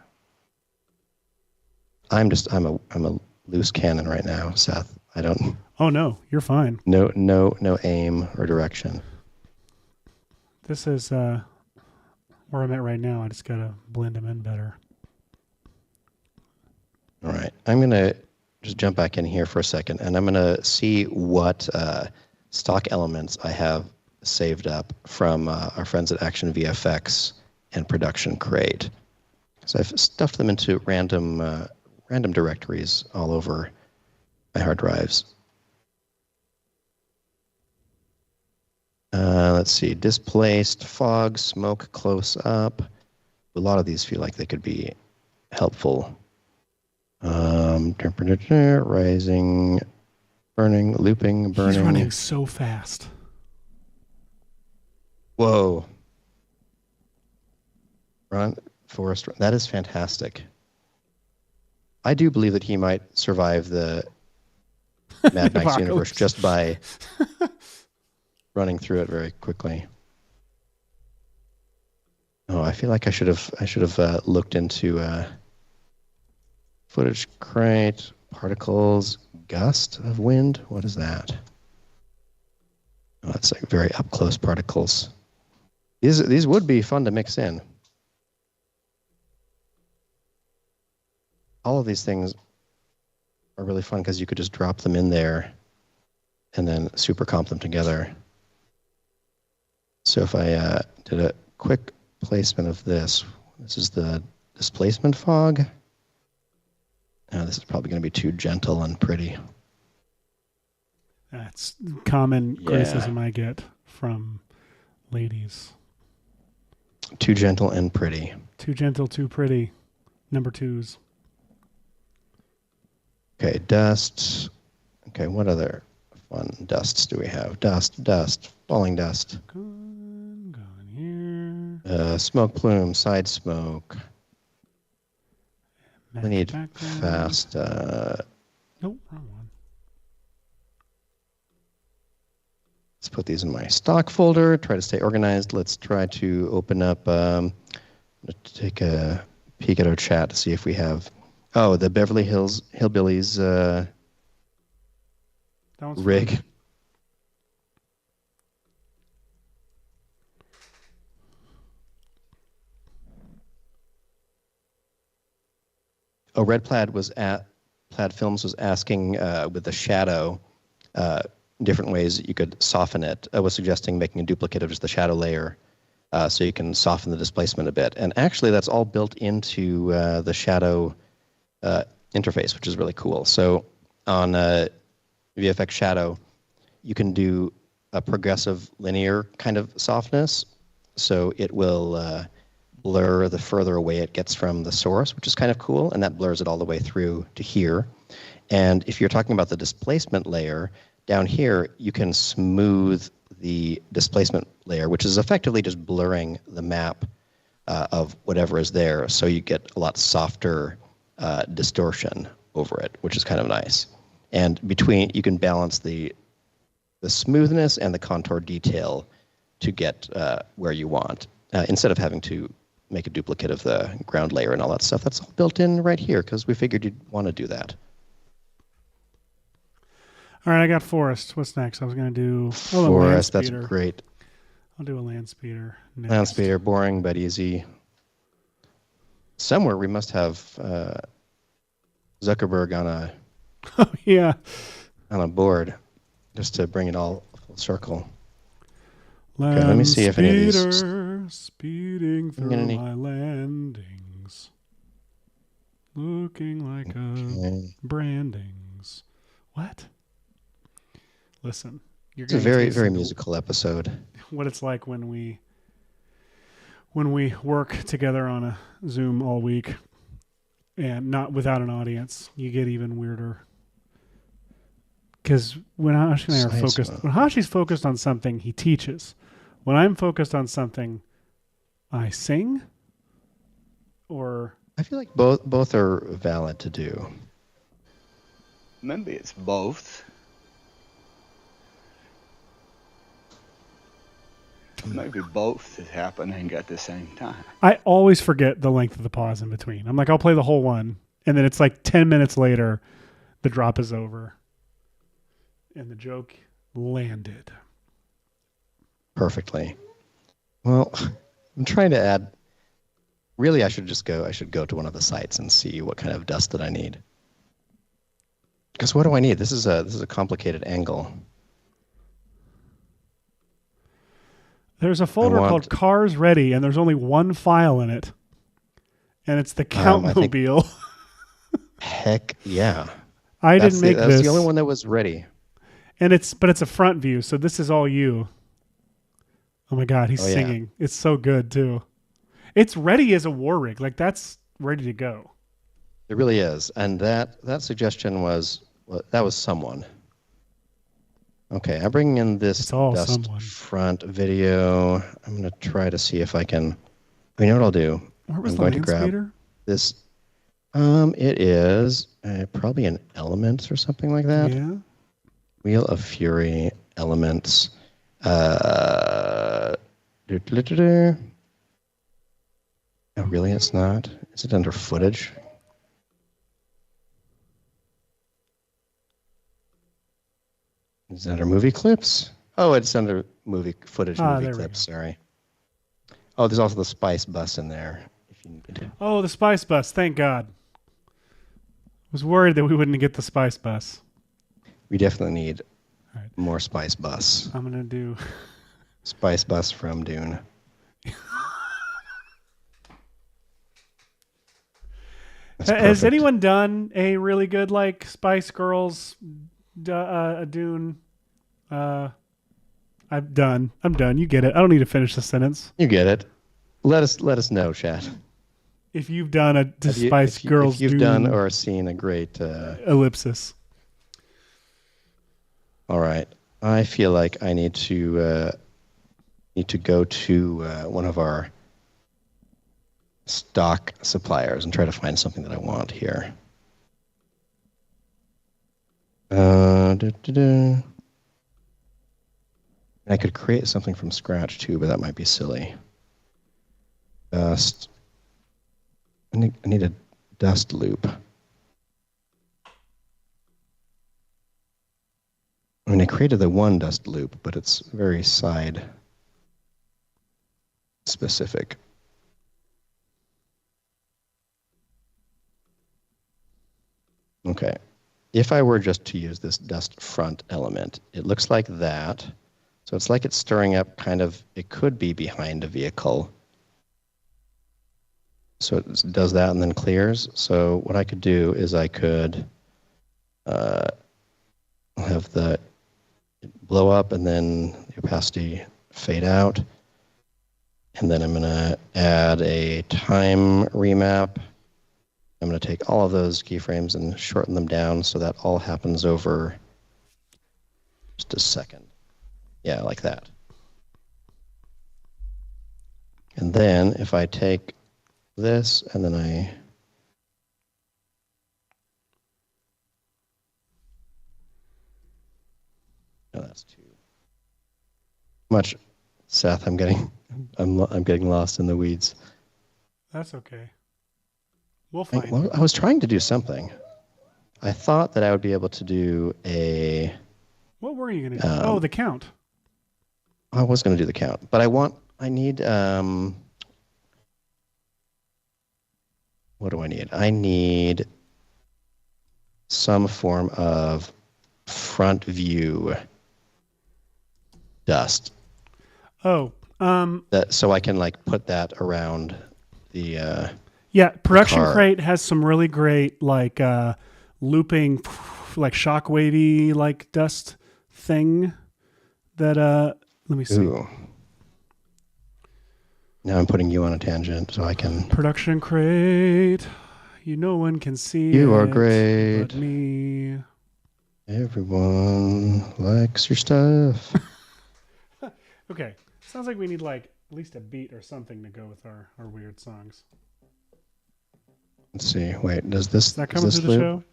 I'm a loose cannon right now, Seth. I don't. Oh no, you're fine. No aim or direction. This is where I'm at right now. I just gotta blend them in better. All right, I'm gonna just jump back in here for a second, and I'm gonna see what stock elements I have saved up from our friends at Action VFX and Production Crate. So I've stuffed them into random directories all over my hard drives. Let's see, displaced, fog, smoke, close up. A lot of these feel like they could be helpful. Rising, burning, looping, burning. He's running so fast. Whoa. Run, Forest, that is fantastic. I do believe that he might survive the Mad Max universe just by running through it very quickly. Oh, I feel like I should have looked into footage crate, particles, gust of wind. What is that? Oh, that's like very up close particles. These would be fun to mix in. All of these things are really fun because you could just drop them in there and then super comp them together. So if I did a quick placement of this is the displacement fog. This is probably going to be too gentle and pretty. That's common criticism I get from ladies. Too gentle and pretty. Too gentle, too pretty. Number twos. Okay, dust. Okay, what other fun dusts do we have? Dust, falling dust. Gone here. Smoke plume, side smoke. We need fast. Nope, wrong one. Let's put these in my stock folder. Try to stay organized. Let's try to open up. Take a peek at our chat to see if we have. Oh, the Beverly Hills Hillbillies rig. Fun. Oh, Red Plaid Films was asking with the shadow different ways that you could soften it. I was suggesting making a duplicate of just the shadow layer so you can soften the displacement a bit. And actually, that's all built into the shadow interface, which is really cool. So on VFX Shadow, you can do a progressive linear kind of softness. So it will blur the further away it gets from the source, which is kind of cool, and that blurs it all the way through to here. And if you're talking about the displacement layer, down here, you can smooth the displacement layer, which is effectively just blurring the map of whatever is there, so you get a lot softer distortion over it, which is kind of nice. And between, you can balance the smoothness and the contour detail to get where you want, instead of having to make a duplicate of the ground layer and all that stuff. That's all built in right here because we figured you'd want to do that. All right, I got forest. What's next? I was going to do forest. That's great. I'll do a land speeder next. Land speeder, boring but easy. Somewhere we must have Zuckerberg on a on a board just to bring it all full circle. Land okay, let me see if any of these speeding through my landings, looking like a brandings. What? Listen, it's a very, very musical episode. What it's like when we work together on a Zoom all week and not without an audience, you get even weirder. Because when Hashi and I are focused, when Hashi's focused on something, he teaches. When I'm focused on something, I sing. Or I feel like both are valid to do. Maybe it's both. Maybe both is happening at the same time. I always forget the length of the pause in between. I'm like, I'll play the whole one, and then it's like 10 minutes later, the drop is over. And the joke landed. Perfectly. Well, I'm trying to add... Really, I should go to one of the sites and see what kind of dust that I need. Because what do I need? This is a complicated angle. There's a folder called Cars Ready, and there's only one file in it. And it's the Countmobile. Heck yeah. I didn't make this. That's the only one that was ready. And it's a front view, so this is all you. Oh my God, he's singing. Yeah. It's so good too. It's ready as a war rig. Like that's ready to go. It really is. And that suggestion was someone. Okay, I'm bringing in this dust front video. I'm going to try to see if I can... You know what I'll do? Where was the land speeder? This. It is probably an Elements or something like that. Yeah. Wheel of Fury, Elements. Oh, really? It's not? Is it under footage? Is that under movie clips? Oh, it's under movie footage, movie clips. Sorry. Oh, there's also the Spice Bus in there. If you need it. Oh, the Spice Bus. Thank God. I was worried that we wouldn't get the Spice Bus. We definitely need more Spice Bus. I'm going to do... Spice Bus from Dune. Has anyone done a really good, like, Spice Girls Dune? I'm done. You get it. I don't need to finish the sentence. You get it. Let us know, chat. If you've done a Spice Girls if you've Dune done or seen a great ellipsis. All right. I feel like I need to go to one of our stock suppliers and try to find something that I want here. I could create something from scratch too, but that might be silly. Dust. I need a dust loop. I mean, I created the one dust loop, but it's very side specific. Okay. If I were just to use this dust front element, it looks like that. So it's like it's stirring up kind of, it could be behind a vehicle. So it does that and then clears. So what I could do is I could have the blow up and then the opacity fade out. And then I'm going to add a time remap. I'm going to take all of those keyframes and shorten them down so that all happens over just a second. Yeah, like that. And then if I take this and then that's too much. Seth, I'm getting lost in the weeds. That's okay. We'll find. Well, I was trying to do something. I thought that I would be able to do a. What were you going to do? The count. I was going to do the count, but I need. What do I need? I need some form of front view dust. Oh, so I can like put that around the. Yeah, Production Crate has some really great like looping, like shockwavy like dust thing. That let me see. Ooh. Now I'm putting you on a tangent so I can. Production Crate. No one can see you are great. But me. Everyone likes your stuff. Okay. Sounds like we need like at least a beat or something to go with our weird songs. Let's see. Wait, does this... Is that coming through the show?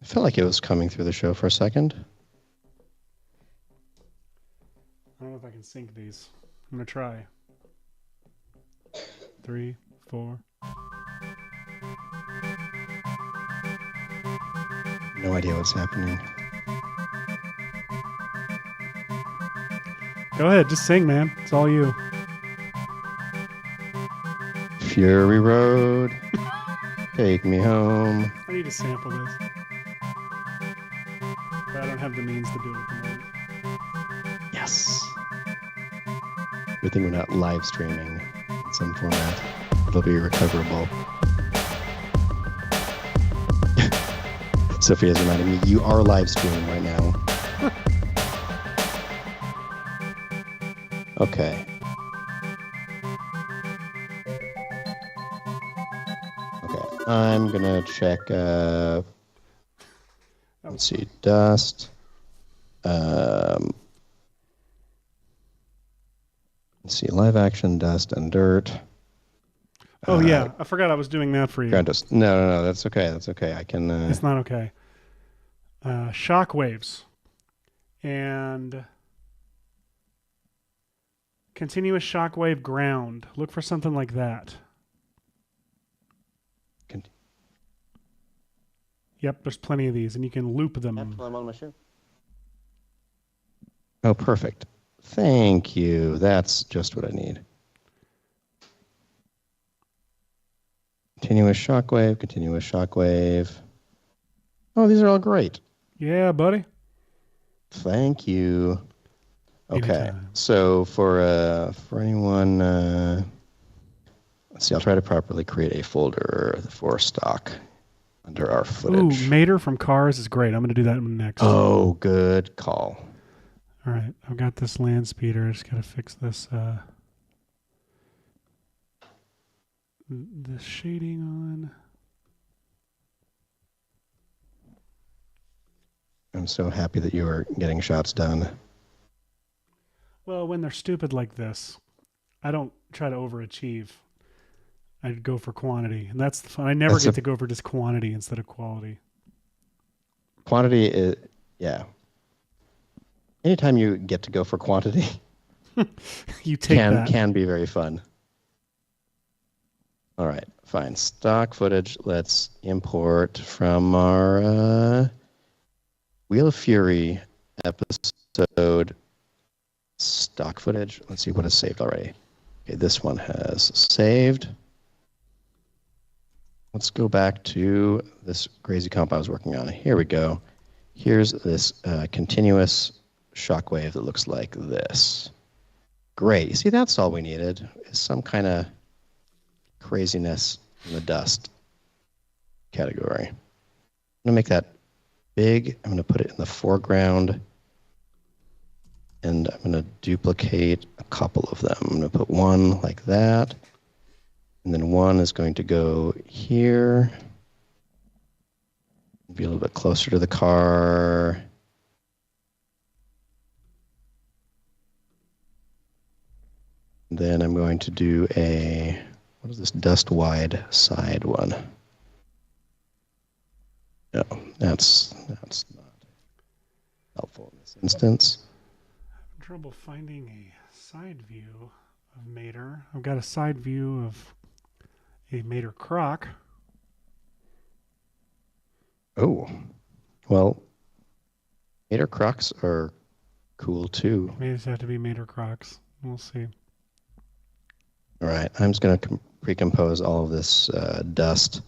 I felt like it was coming through the show for a second. I don't know if I can sync these. I'm going to try. 3, 4. No idea what's happening. Go ahead, just sing, man. It's all you. Fury Road, take me home. I need to sample this. But I don't have the means to do it at the moment. Yes. Good thing we're not live streaming in some format. It'll be recoverable. Sophia's reminding me, you are live streaming right now. Okay. Okay, I'm gonna check, let's see, dust. Let's see, live action, dust, and dirt. Oh, yeah, I forgot I was doing that for you. Dust. No, that's okay, that's okay. I can... It's not okay. Shock waves. And... continuous shockwave ground. Look for something like that. Yep, there's plenty of these, and you can loop them. I'm on my shoe. Oh, perfect. Thank you. That's just what I need. Continuous shockwave, continuous shockwave. Oh, these are all great. Yeah, buddy. Thank you. Okay, anytime. So for anyone, let's see, I'll try to properly create a folder for stock under our footage. Ooh, Mater from Cars is great. I'm going to do that next. Oh, good call. All right, I've got this land speeder. I just got to fix this the shading on. I'm so happy that you are getting shots done. Well, when they're stupid like this, I don't try to overachieve. I go for quantity, and that's the fun. I never get to go for just quantity instead of quality. Quantity is, yeah. Anytime you get to go for quantity, you take that. Can be very fun. All right, fine. Stock footage. Let's import from our Wheel of Fury episode. Stock footage. Let's see what is saved already. Okay, this one has saved. Let's go back to this crazy comp I was working on. Here we go. Here's this continuous shockwave that looks like this. Great. You see, that's all we needed, is some kind of craziness in the dust category. I'm going to make that big. I'm going to put it in the foreground. And I'm going to duplicate a couple of them. I'm going to put one like that. And then one is going to go here. Be a little bit closer to the car. And then I'm going to do a, what is this, dust wide side one? No, That's not helpful in this instance. I'm having trouble finding a side view of Mater. I've got a side view of a Mater croc. Oh, well, Mater crocs are cool too. May just have to be Mater crocs. We'll see. All right, I'm just going to pre-compose all of this dust.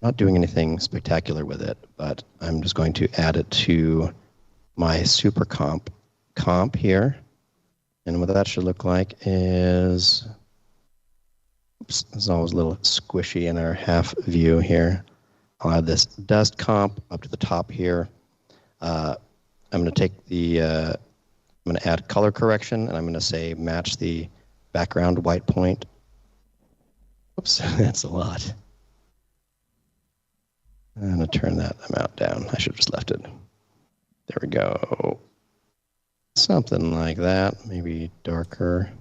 Not doing anything spectacular with it, but I'm just going to add it to my super comp here. And what that should look like is, oops, it's always a little squishy in our half view here. I'll add this dust comp up to the top here. I'm going to take I'm going to add color correction, and I'm going to say match the background white point. Oops, that's a lot. I'm going to turn that amount down. I should have just left it. There we go. Something like that, maybe darker.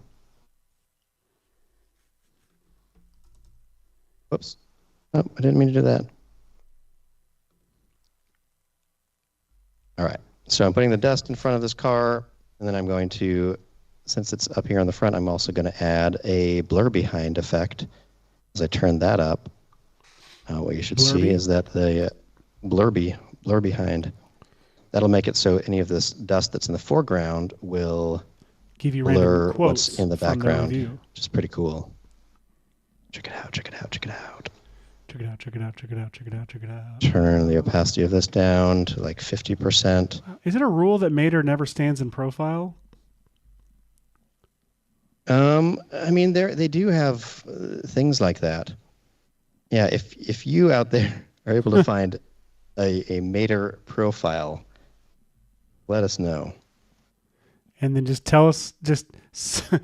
Whoops. Oh, I didn't mean to do that. All right, so I'm putting the dust in front of this car, and then I'm going to, since it's up here on the front, I'm also going to add a blur behind effect. As I turn that up, what you should see is that the blur behind, that'll make it so any of this dust that's in the foreground will give you blur what's in the background, which is pretty cool. Check it out, check it out, check it out. Check it out, check it out, check it out, check it out, check it out. Turn the opacity of this down to like 50%. Is it a rule that Mater never stands in profile? I mean, they do have things like that. Yeah, if you out there are able to find a Mater profile, let us know. And then just tell us, spell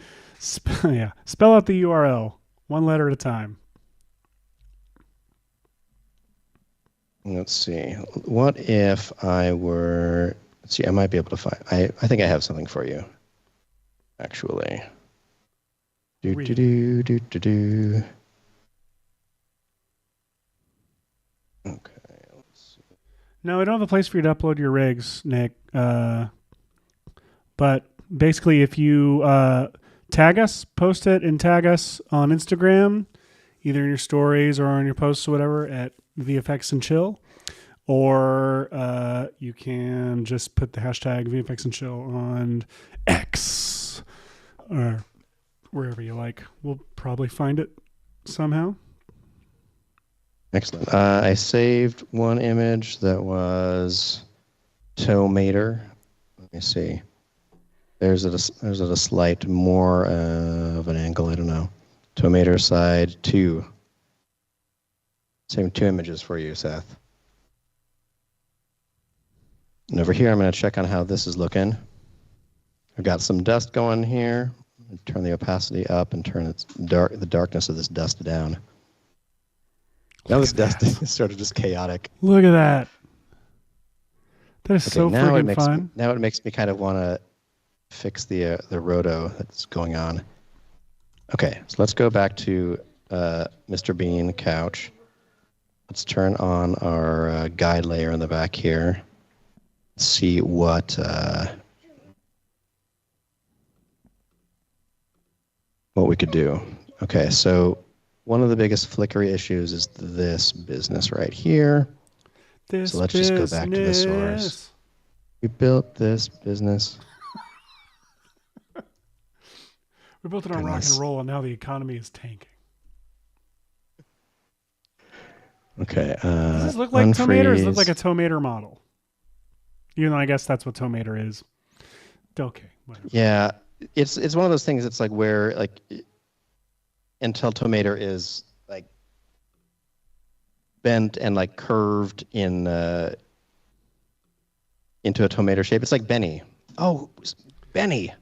out the URL, one letter at a time. Let's see. What if I were... Let's see, I might be able to find... I think I have something for you, actually. Do. Okay, let's see. No, I don't have a place for you to upload your rigs, Nick. But basically, if you tag us, post it and tag us on Instagram, either in your stories or on your posts or whatever, at VFX and Chill, or you can just put the hashtag VFX and Chill on X or wherever you like. We'll probably find it somehow. Excellent. I saved one image that was Tomater. Let me see. There's at a slight more of an angle. I don't know. Tomater side 2. Saving 2 images for you, Seth. And over here, I'm going to check on how this is looking. I've got some dust going here. Turn the opacity up and turn the darkness of this dust down. Now this dust is sort of just chaotic. Look at that. That is so freaking fun. Now it makes me kind of want to fix the roto that's going on. Okay, so let's go back to Mr. Bean couch. Let's turn on our guide layer in the back here. See what we could do. Okay, so one of the biggest flickery issues is this business right here. So let's just go back to the source. We built this business. We built it on rock and roll, and now the economy is tanking. Okay. Does this look like Tomater, or does it look like a Tomater model? Even though I guess that's what Tomater is. Okay. Whatever. Yeah, it's one of those things. It's like where until Tomater is like bent and like curved into a Tomater shape. It's like Benny. Oh, Benny.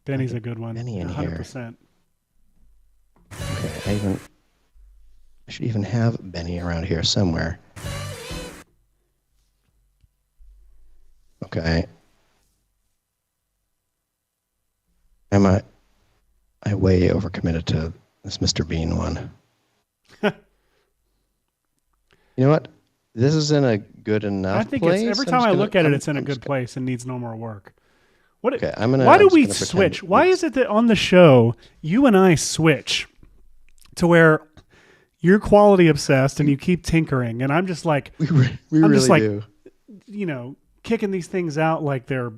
Benny's a good one. Benny in 100%. Here. Okay, I should even have Benny around here somewhere. Okay. I way overcommitted to this Mr. Bean one. You know what? This is in a good enough I think place. Every time I look at it, it's in a good place and needs no more work. Okay, why do we switch? Why is it that on the show, you and I switch to where you're quality obsessed and you keep tinkering, and I'm just like, we really do. You know, kicking these things out like we're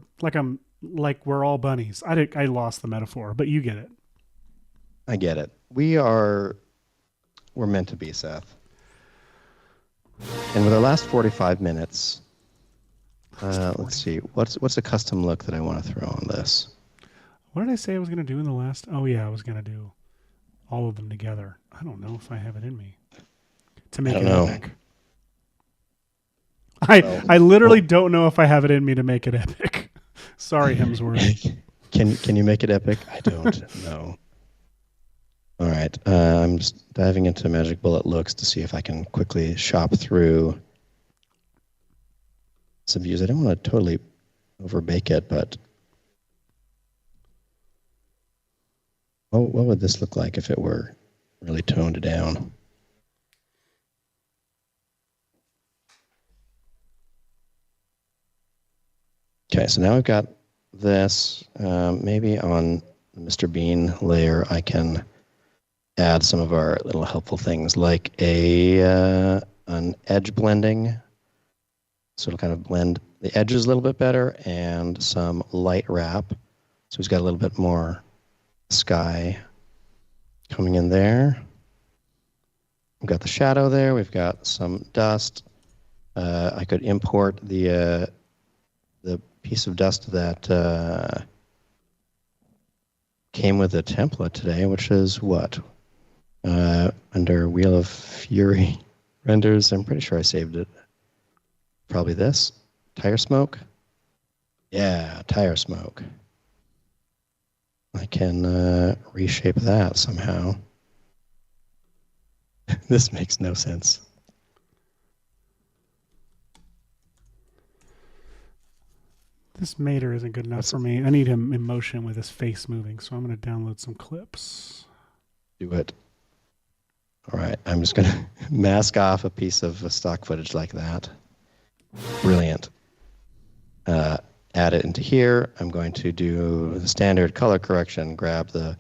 all bunnies. I lost the metaphor, but you get it. I get it. We're meant to be, Seth. And with our last 45 minutes, let's see, what's a custom look that I want to throw on this? What did I say I was going to do in the last? Oh yeah, I was going to do all of them together. I don't know if I have it in me to make it epic. I literally don't know if I have it in me to make it epic. Sorry, Hemsworth. Can you make it epic? I don't know. All right, I'm just diving into Magic Bullet looks to see if I can quickly shop through some views. I don't want to totally overbake it, but what would this look like if it were really toned down? Okay, so now I've got this. Maybe on the Mr. Bean layer, I can add some of our little helpful things like an edge blending. So it'll kind of blend the edges a little bit better, and some light wrap. So we've got a little bit more sky coming in there. We've got the shadow there. We've got some dust. I could import the piece of dust that came with the template today, which is what? Under Wheel of Fury renders. I'm pretty sure I saved it. Probably this. Tire smoke. Yeah, tire smoke. I can reshape that somehow. This makes no sense. This Mater isn't good enough for me. I need him in motion with his face moving, so I'm going to download some clips. Do it. All right, I'm just going to mask off a piece of stock footage like that. Brilliant. Add it into here. I'm going to do the standard color correction, grab the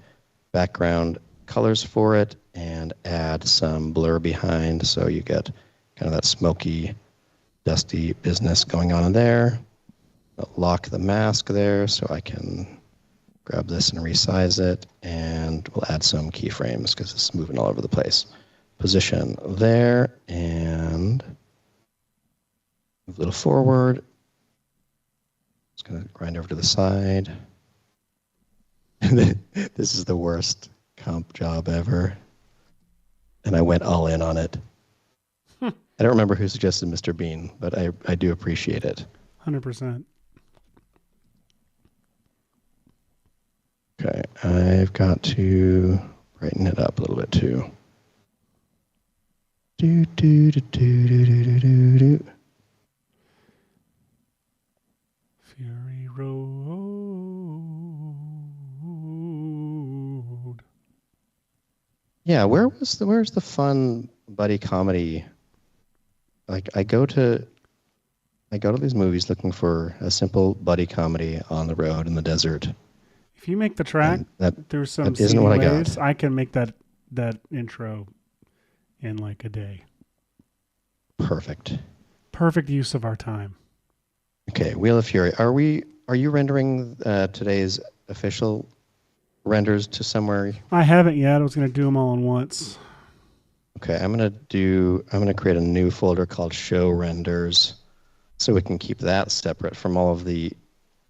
background colors for it, and add some blur behind so you get kind of that smoky, dusty business going on in there. Lock the mask there so I can grab this and resize it, and we'll add some keyframes because it's moving all over the place. Position there, and move a little forward. Just going to grind over to the side. This is the worst comp job ever, and I went all in on it. I don't remember who suggested Mr. Bean, but I do appreciate it. 100%. Okay, I've got to brighten it up a little bit too. Do. Fury Road. Yeah, where's the fun buddy comedy? Like I go to these movies looking for a simple buddy comedy on the road in the desert. If you make the track through some isn't what ways, I can make that intro in like a day. Perfect. Perfect use of our time. Okay, Wheel of Fury. Are you rendering today's official renders to somewhere? I haven't yet. I was going to do them all at once. Okay, I'm going to create a new folder called Show Renders, so we can keep that separate from all of the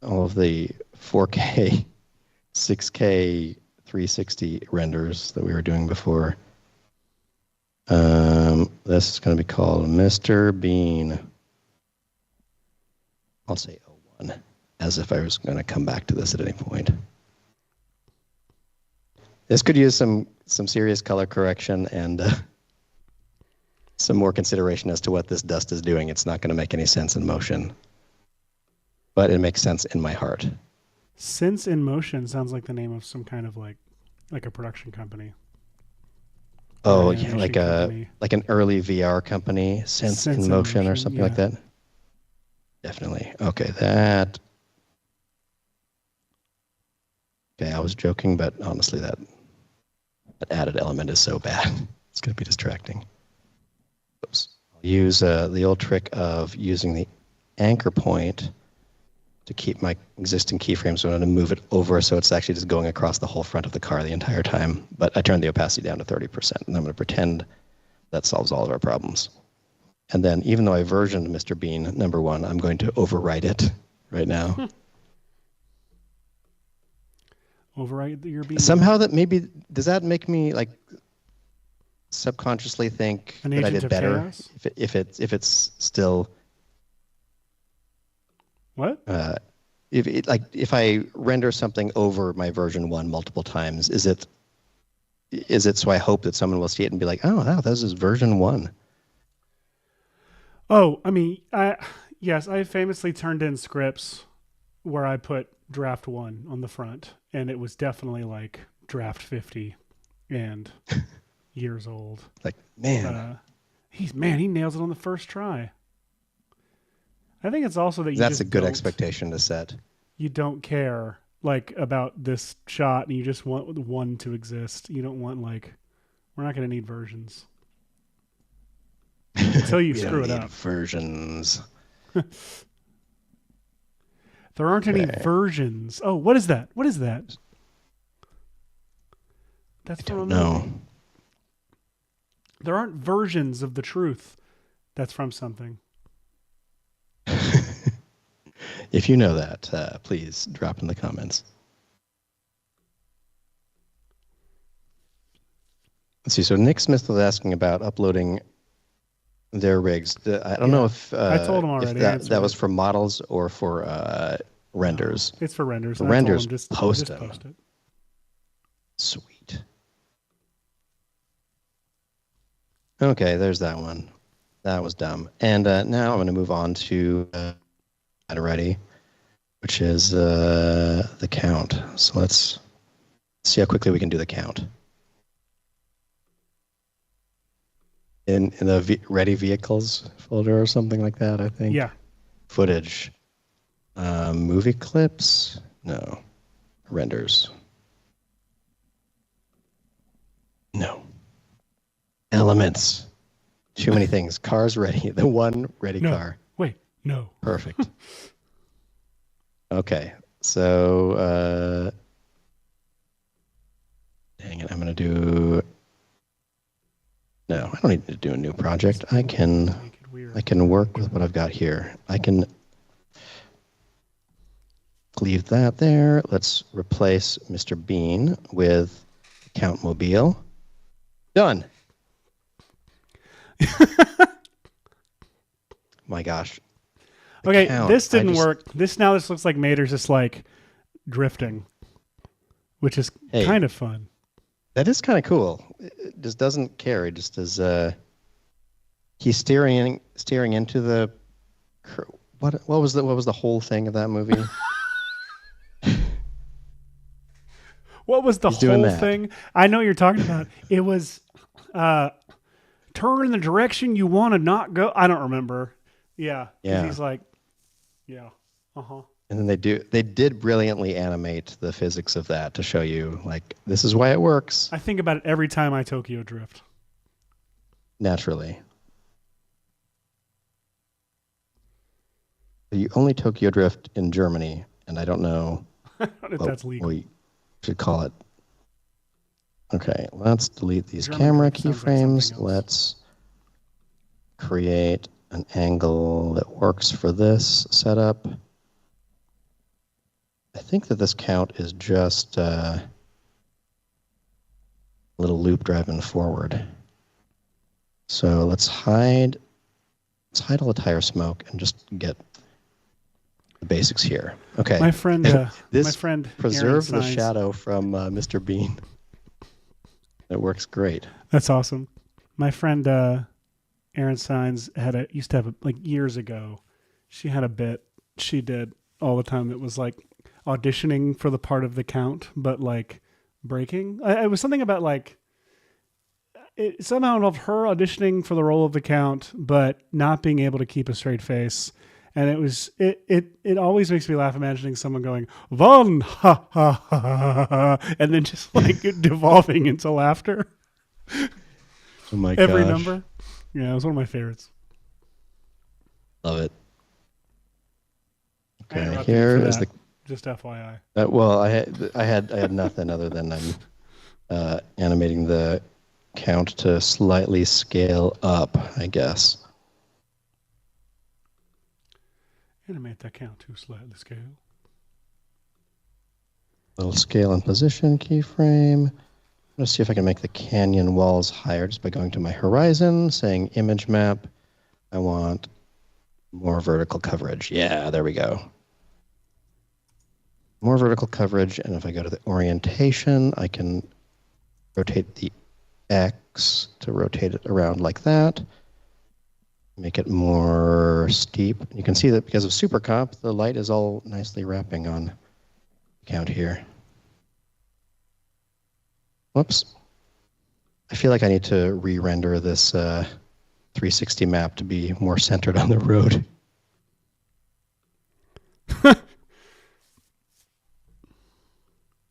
4K, 6K, 360 renders that we were doing before. This is going to be called Mr. Bean. I'll say 01, as if I was going to come back to this at any point. This could use some serious color correction and some more consideration as to what this dust is doing. It's not going to make any sense in motion, but it makes sense in my heart. Sense in Motion sounds like the name of some kind of like a production company. Oh, yeah, like an early VR company, Sense in Motion or something like that. Definitely. Okay, that. Okay, I was joking, but honestly, that added element is so bad. It's going to be distracting. Oops. I'll use the old trick of using the anchor point to keep my existing keyframes. So I'm going to move it over so it's actually just going across the whole front of the car the entire time. But I turned the opacity down to 30%, and I'm going to pretend that solves all of our problems. And then, even though I versioned Mr. Bean #1, I'm going to overwrite it right now. Overwrite your Bean? Somehow does that make me like subconsciously think that I did better if it's still... What? If I render something over my version 1 multiple times, is it so I hope that someone will see it and be like, oh, wow, this is version 1? Oh, I mean, yes, I famously turned in scripts where I put draft 1 on the front, and it was definitely like draft 50 and years old. Like, man. He nails it on the first try. I think it's also that that's a good expectation to set. You don't care like about this shot, and you just want 1 to exist. You don't want like, we're not going to need versions until you screw it up. Versions. There aren't any versions. Oh, what is that? What is that? That's from a movie. There aren't versions of the truth. That's from something. If you know that, please drop in the comments. Let's see. So Nick Smith was asking about uploading their rigs. I don't know if I told him already. That was for models or for renders. It's for renders. For renders, just post it. Sweet. Okay, there's that one. That was dumb. And now I'm going to move on to already, which is the count. So let's see how quickly we can do the count. In the ready vehicles folder or something like that, I think. Yeah. Footage. Movie clips? No. Renders. No. Elements. Too many things. Cars ready. The one ready car. Wait, no. Perfect. Okay. So, dang it. I'm going to do... No, I don't need to do a new project. I can work with what I've got here. I can leave that there. Let's replace Mr. Bean with Count Mobile. Done. My gosh. Okay, this didn't work. This looks like Mater's just like drifting, which is kind of fun. That is kind of cool. It just doesn't care. It just is. He's steering into the. What was the whole thing of that movie? What was the whole thing? I know what you're talking about. It was turn in the direction you want to not go. I don't remember. Yeah. He's like, yeah. Uh-huh. And then they did brilliantly animate the physics of that to show you, like, this is why it works. I think about it every time I Tokyo drift. Naturally. You only Tokyo drift in Germany, and I don't know if that's legal. We should call it. Okay, let's delete these camera keyframes. Like let's create an angle that works for this setup. I think that this count is just a little loop driving forward. So let's hide all the tire smoke and just get the basics here. Okay. My friend preserves the shadow from Mr. Bean. It works great. That's awesome. My friend Erin Signs used to have like years ago. She had a bit she did all the time that was like auditioning for the part of the count, but like breaking. It was something about like it somehow involved her auditioning for the role of the Count, but not being able to keep a straight face. And it always makes me laugh imagining someone going, Von, ha, ha, ha, ha, ha, and then just like devolving into laughter. Oh my Every number. Yeah, it was one of my favorites. Love it. Okay, here is the. Just FYI. Well, I had nothing other than I'm animating the Count to slightly scale up, I guess. Animate that Count to slightly scale. Little scale and position keyframe. Let's see if I can make the canyon walls higher just by going to my horizon, saying image map. I want more vertical coverage. Yeah, there we go. More vertical coverage, and if I go to the orientation, I can rotate the X to rotate it around like that. Make it more steep. You can see that because of Super Comp, the light is all nicely wrapping on the Count here. Whoops. I feel like I need to re-render this 360 map to be more centered on the road.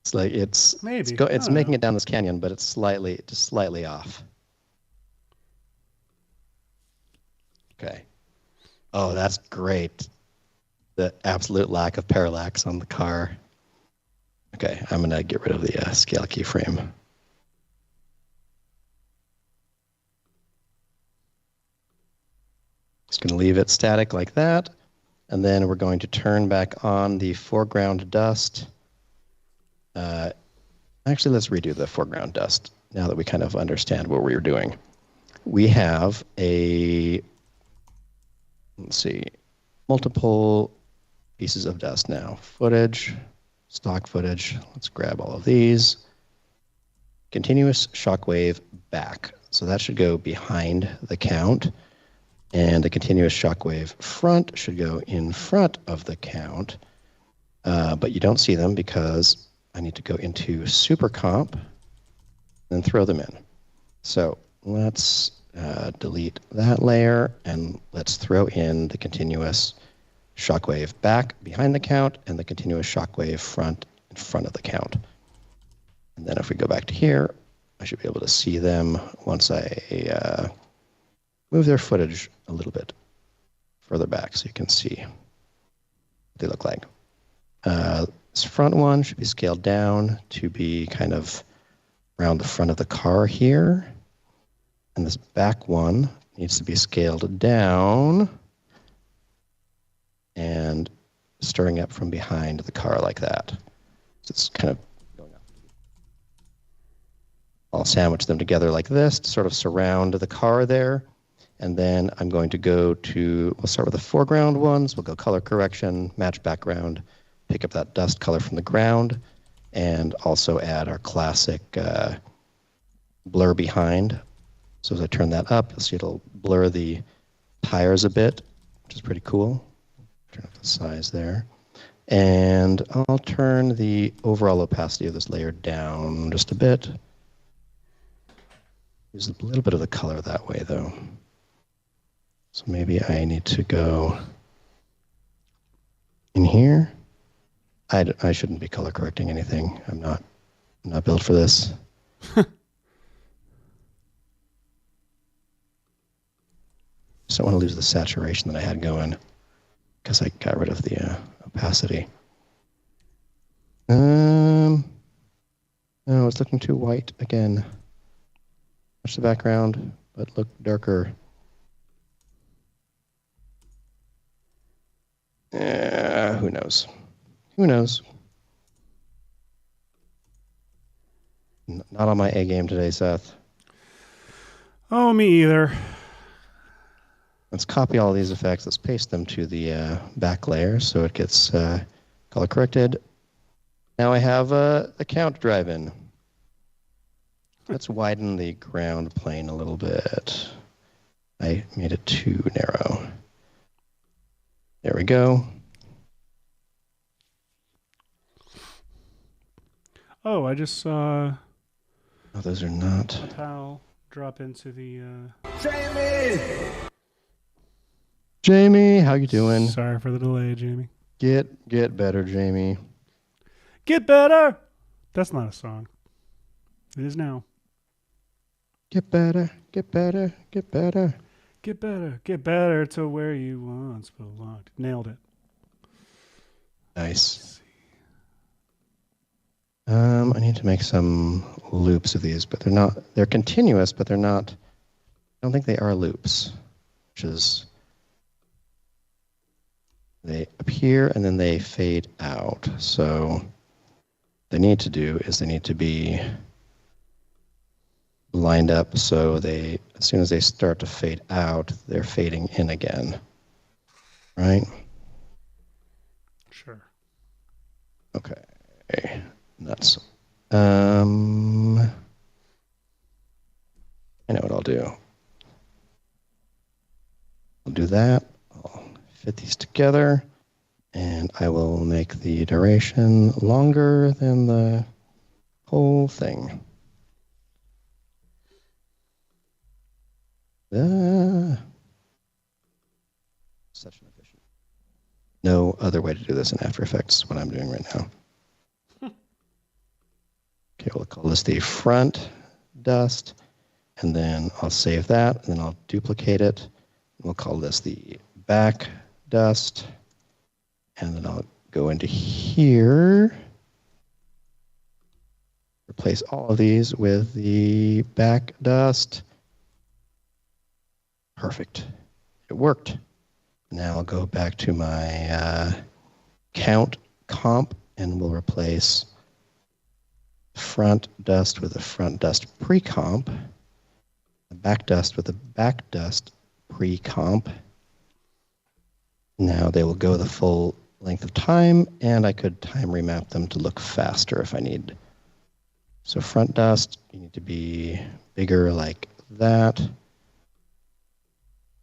It's like it's making it down this canyon, but it's just slightly off. Okay. Oh, that's great. The absolute lack of parallax on the car. Okay, I'm gonna get rid of the scale keyframe. Just gonna leave it static like that, and then we're going to turn back on the foreground dust. Actually, let's redo the foreground dust now that we kind of understand what we were doing. We have multiple pieces of dust now. Footage, stock footage. Let's grab all of these. Continuous shockwave back. So that should go behind the Count. And the continuous shockwave front should go in front of the Count. But you don't see them because I need to go into Super Comp and throw them in. So let's delete that layer and let's throw in the continuous shockwave back behind the Count and the continuous shockwave front in front of the Count. And then if we go back to here, I should be able to see them once I move their footage a little bit further back so you can see what they look like. This front one should be scaled down to be kind of around the front of the car here. And this back one needs to be scaled down and stirring up from behind the car like that. So it's kind of going up. I'll sandwich them together like this to sort of surround the car there. And then I'm going to we'll start with the foreground ones. We'll go color correction, match background, pick up that dust color from the ground, and also add our classic blur behind. So as I turn that up, you'll see it'll blur the tires a bit, which is pretty cool. Turn up the size there. And I'll turn the overall opacity of this layer down just a bit. Use a little bit of the color that way, though. So maybe I need to go in here. I shouldn't be color correcting anything. I'm not built for this. Just don't want to lose the saturation that I had going because I got rid of the opacity. No, it's looking too white again. Watch the background, but look darker. Who knows? Who knows? Not on my A game today, Seth. Oh, me either. Let's copy all these effects. Let's paste them to the back layer so it gets color corrected. Now I have a Count drive-in. Let's widen the ground plane a little bit. I made it too narrow. There we go. Oh, I just saw. Oh, those are not. A towel drop into the... Jamie, how you doing? Sorry for the delay, Jamie. Get better, Jamie. Get better! That's not a song. It is now. Get better, get better, get better. Get better, get better to where you once belonged. Nailed it. Nice. I need to make some loops of these, but they're continuous, but they're not, I don't think they are loops, which is, they appear and then they fade out. So what they need to do is they need to be lined up so they, as soon as they start to fade out, they're fading in again. Right? Sure. Okay. Nuts. I know what I'll do. I'll do that. I'll fit these together, and I will make the duration longer than the whole thing. Such an efficient. No other way to do this in After Effects, what I'm doing right now. Okay, we'll call this the front dust, and then I'll save that, and then I'll duplicate it. We'll call this the back dust, and then I'll go into here, replace all of these with the back dust. Perfect. It worked. Now I'll go back to my count comp, and we'll replace front dust with a front dust pre-comp, the back dust with a back dust pre-comp. Now they will go the full length of time, and I could time remap them to look faster if I need. So front dust, you need to be bigger like that.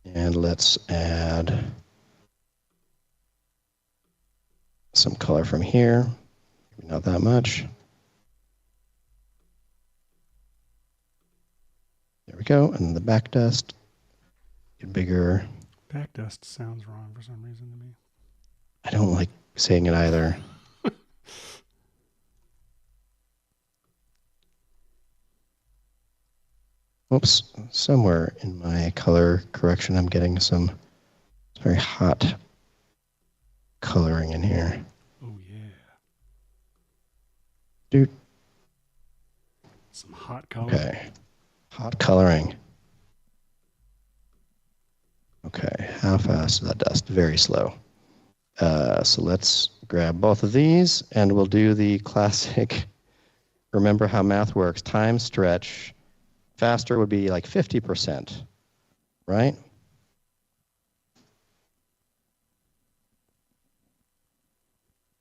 And let's add some color from here. Maybe not that much. There we go. And the back dust, get bigger. Back dust sounds wrong for some reason to me. I don't like saying it either. Oops, somewhere in my color correction, I'm getting some very hot coloring in here. Oh, yeah. Dude. Some hot color. Okay. Hot coloring. Okay, how fast is that dust? Very slow. So let's grab both of these, and we'll do the classic, remember how math works, time stretch. Faster would be like 50%, right?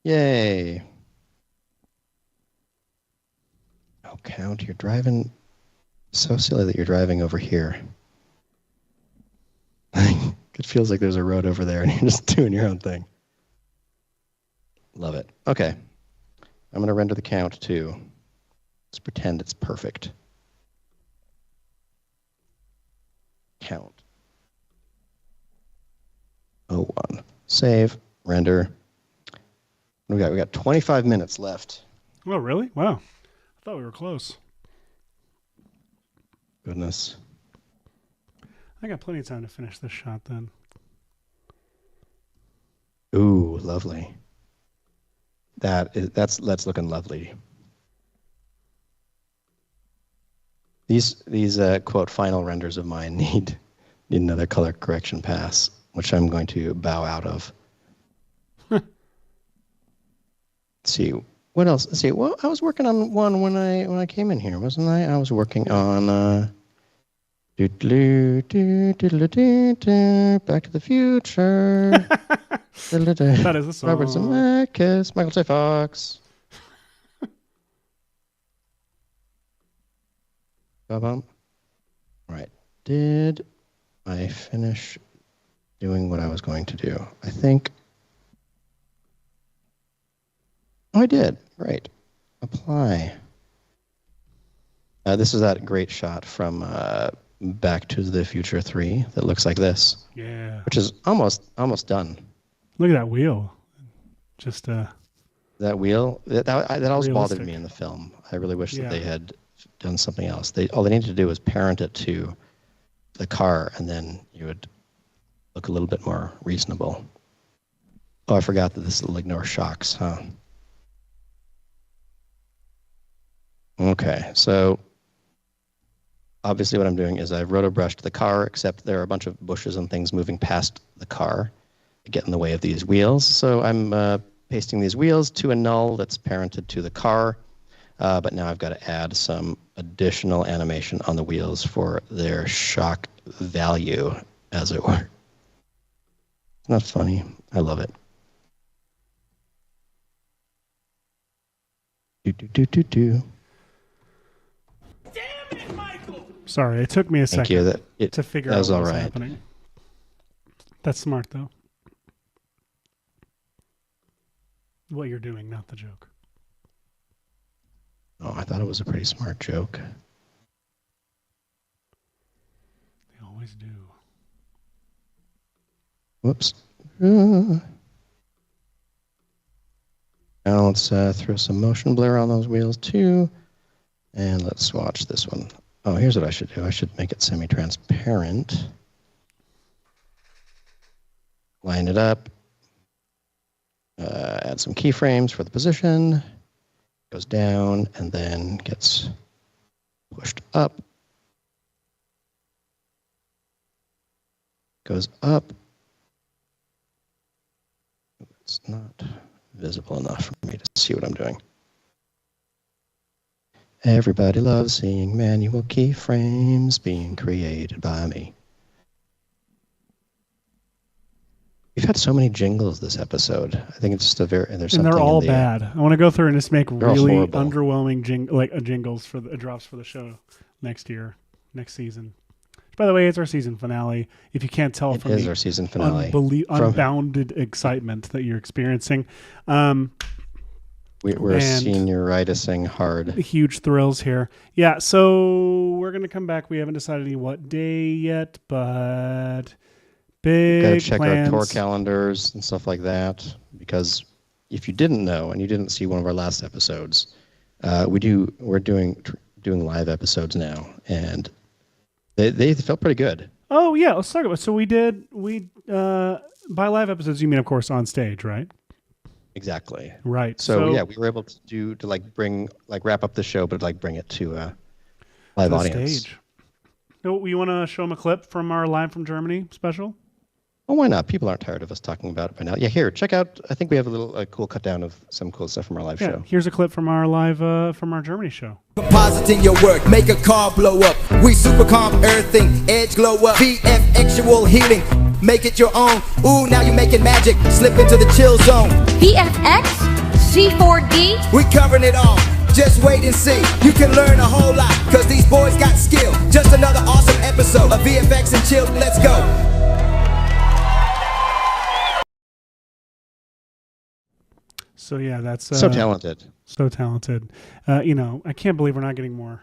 Yay. Oh, count, you're driving so silly that you're driving over here. It feels like there's a road over there and you're just doing your own thing. Love it. Okay. I'm going to render the count too. Let's pretend it's perfect. Count. 01. Save. Render. We got 25 minutes left. Oh, really? Wow. I thought we were close. Goodness. I got plenty of time to finish this shot then. Ooh, lovely. That's looking lovely. These quote final renders of mine need another color correction pass, which I'm going to bow out of. Let's see what else. Let's see. Well, I was working on one when I came in here, wasn't I? I was working on Back to the Future. That is a song. Robert Zemeckis, Michael J. Fox. All right. Did I finish doing what I was going to do? I think. Oh, I did. Great. Apply. This is that great shot from Back to the Future 3 that looks like this. Yeah. Which is almost done. Look at that wheel. Just that wheel that always bothered me in the film. I really wish that they had done something else. All they needed to do was parent it to the car, and then you would look a little bit more reasonable. Oh, I forgot that this will ignore shocks, huh? Okay, so obviously what I'm doing is I've roto-brushed the car, except there are a bunch of bushes and things moving past the car to get in the way of these wheels. So I'm pasting these wheels to a null that's parented to the car, but now I've got to add some additional animation on the wheels for their shock value, as it were. Not funny. I love it. Do. Damn it, Michael! Sorry, it took me a second to figure out what was happening. That's smart, though. What you're doing, not the joke. Oh, I thought it was a pretty smart joke. They always do. Whoops. Now let's throw some motion blur on those wheels too. And let's watch this one. Oh, here's what I should do. I should make it semi-transparent. Line it up. Add some keyframes for the position. Goes down and then gets pushed up. Goes up. It's not visible enough for me to see what I'm doing. Everybody loves seeing manual keyframes being created by me. We've had so many jingles this episode. I think it's just there's something. And they're all bad. I want to go through and just make really underwhelming jingles for the drops for the show next season. By the way, it's our season finale. If you can't tell from our season finale. Unbounded excitement that you're experiencing. We're senioritising hard. Huge thrills here. Yeah, so we're going to come back. We haven't decided what day yet, but big Gotta check plans. Our tour calendars and stuff like that, because if you didn't know and you didn't see one of our last episodes, we're doing live episodes now, and they felt pretty good. Oh yeah, let's talk about. So we by live episodes you mean of course on stage, right? Exactly. Right. So yeah, we were able to wrap up the show, but bring it to live audience. Stage. No, you want to show them a clip from our Live from Germany special? Oh, why not? People aren't tired of us talking about it by now. Yeah, here, check out. I think we have a cool cut down of some cool stuff from our live show. Here's a clip from our live from our Germany show. Compositing your work, make a car blow up. We super calm everything, edge glow up. VFX healing, make it your own. Ooh, now you're making magic. Slip into the chill zone. VFX, C4D. We covering it all. Just wait and see. You can learn a whole lot, cause these boys got skill. Just another awesome episode of VFX and Chill. Let's go. So yeah, that's so talented. So talented. I can't believe we're not getting more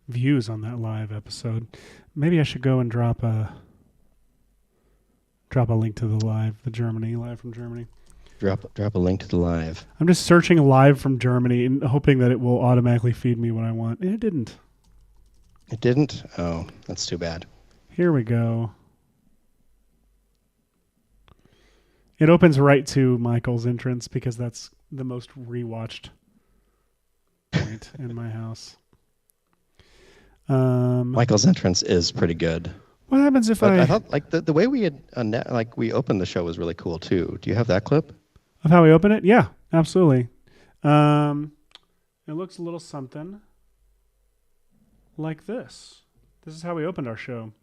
views on that live episode. Maybe I should go and drop a link to the live from Germany. Drop a link to the live. I'm just searching live from Germany and hoping that it will automatically feed me what I want. And it didn't. It didn't? Oh, that's too bad. Here we go. It opens right to Michael's entrance because that's the most rewatched point in my house. Michael's entrance is pretty good. What happens if I thought the way we had we opened the show was really cool too. Do you have that clip of how we open it? Yeah, absolutely. It looks a little something like this. This is how we opened our show.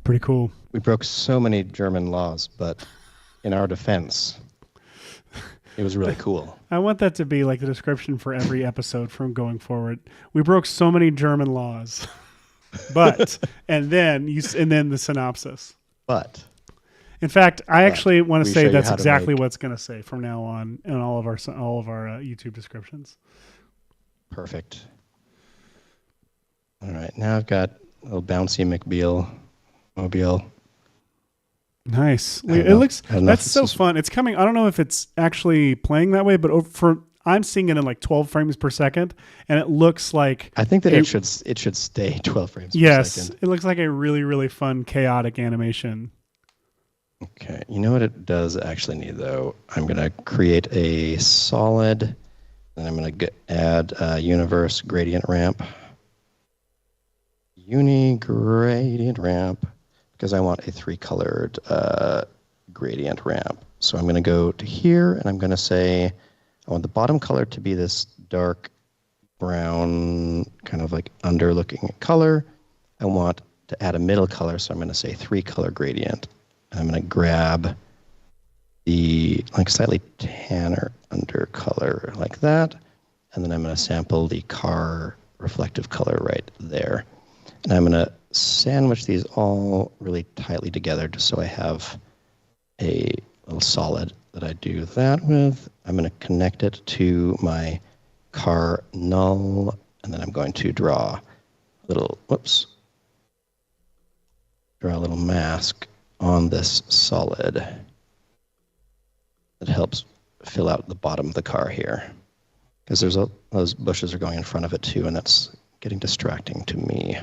Pretty cool. We broke so many German laws, but in our defense, It was really cool. I want that to be like the description for every episode from going forward. We broke so many German laws, but and then the synopsis. But in fact, I actually want to say that's exactly what's going to say from now on in all of our YouTube descriptions. Perfect. All right, now I've got a little bouncy mobile. Nice. That's so fun. It's coming. I don't know if it's actually playing that way, but I'm seeing it in like 12 frames per second, and it looks like. I think that it should stay 12 frames per second. Yes, it looks like a really, really fun, chaotic animation. Okay, you know what it does actually need though? I'm going to create a solid, and I'm going to add a universe gradient ramp. Gradient ramp, because I want a 3-colored gradient ramp. So I'm going to go to here, and I'm going to say I want the bottom color to be this dark brown, kind of like under-looking color. I want to add a middle color, so I'm going to say 3-color gradient. I'm going to grab the slightly tanner undercolor like that, and then I'm going to sample the car reflective color right there. And I'm going to sandwich these all really tightly together just so I have a little solid that I do that with. I'm going to connect it to my car null, and then I'm going to draw a little mask on this solid that helps fill out the bottom of the car here, because those bushes are going in front of it too, and that's getting distracting to me.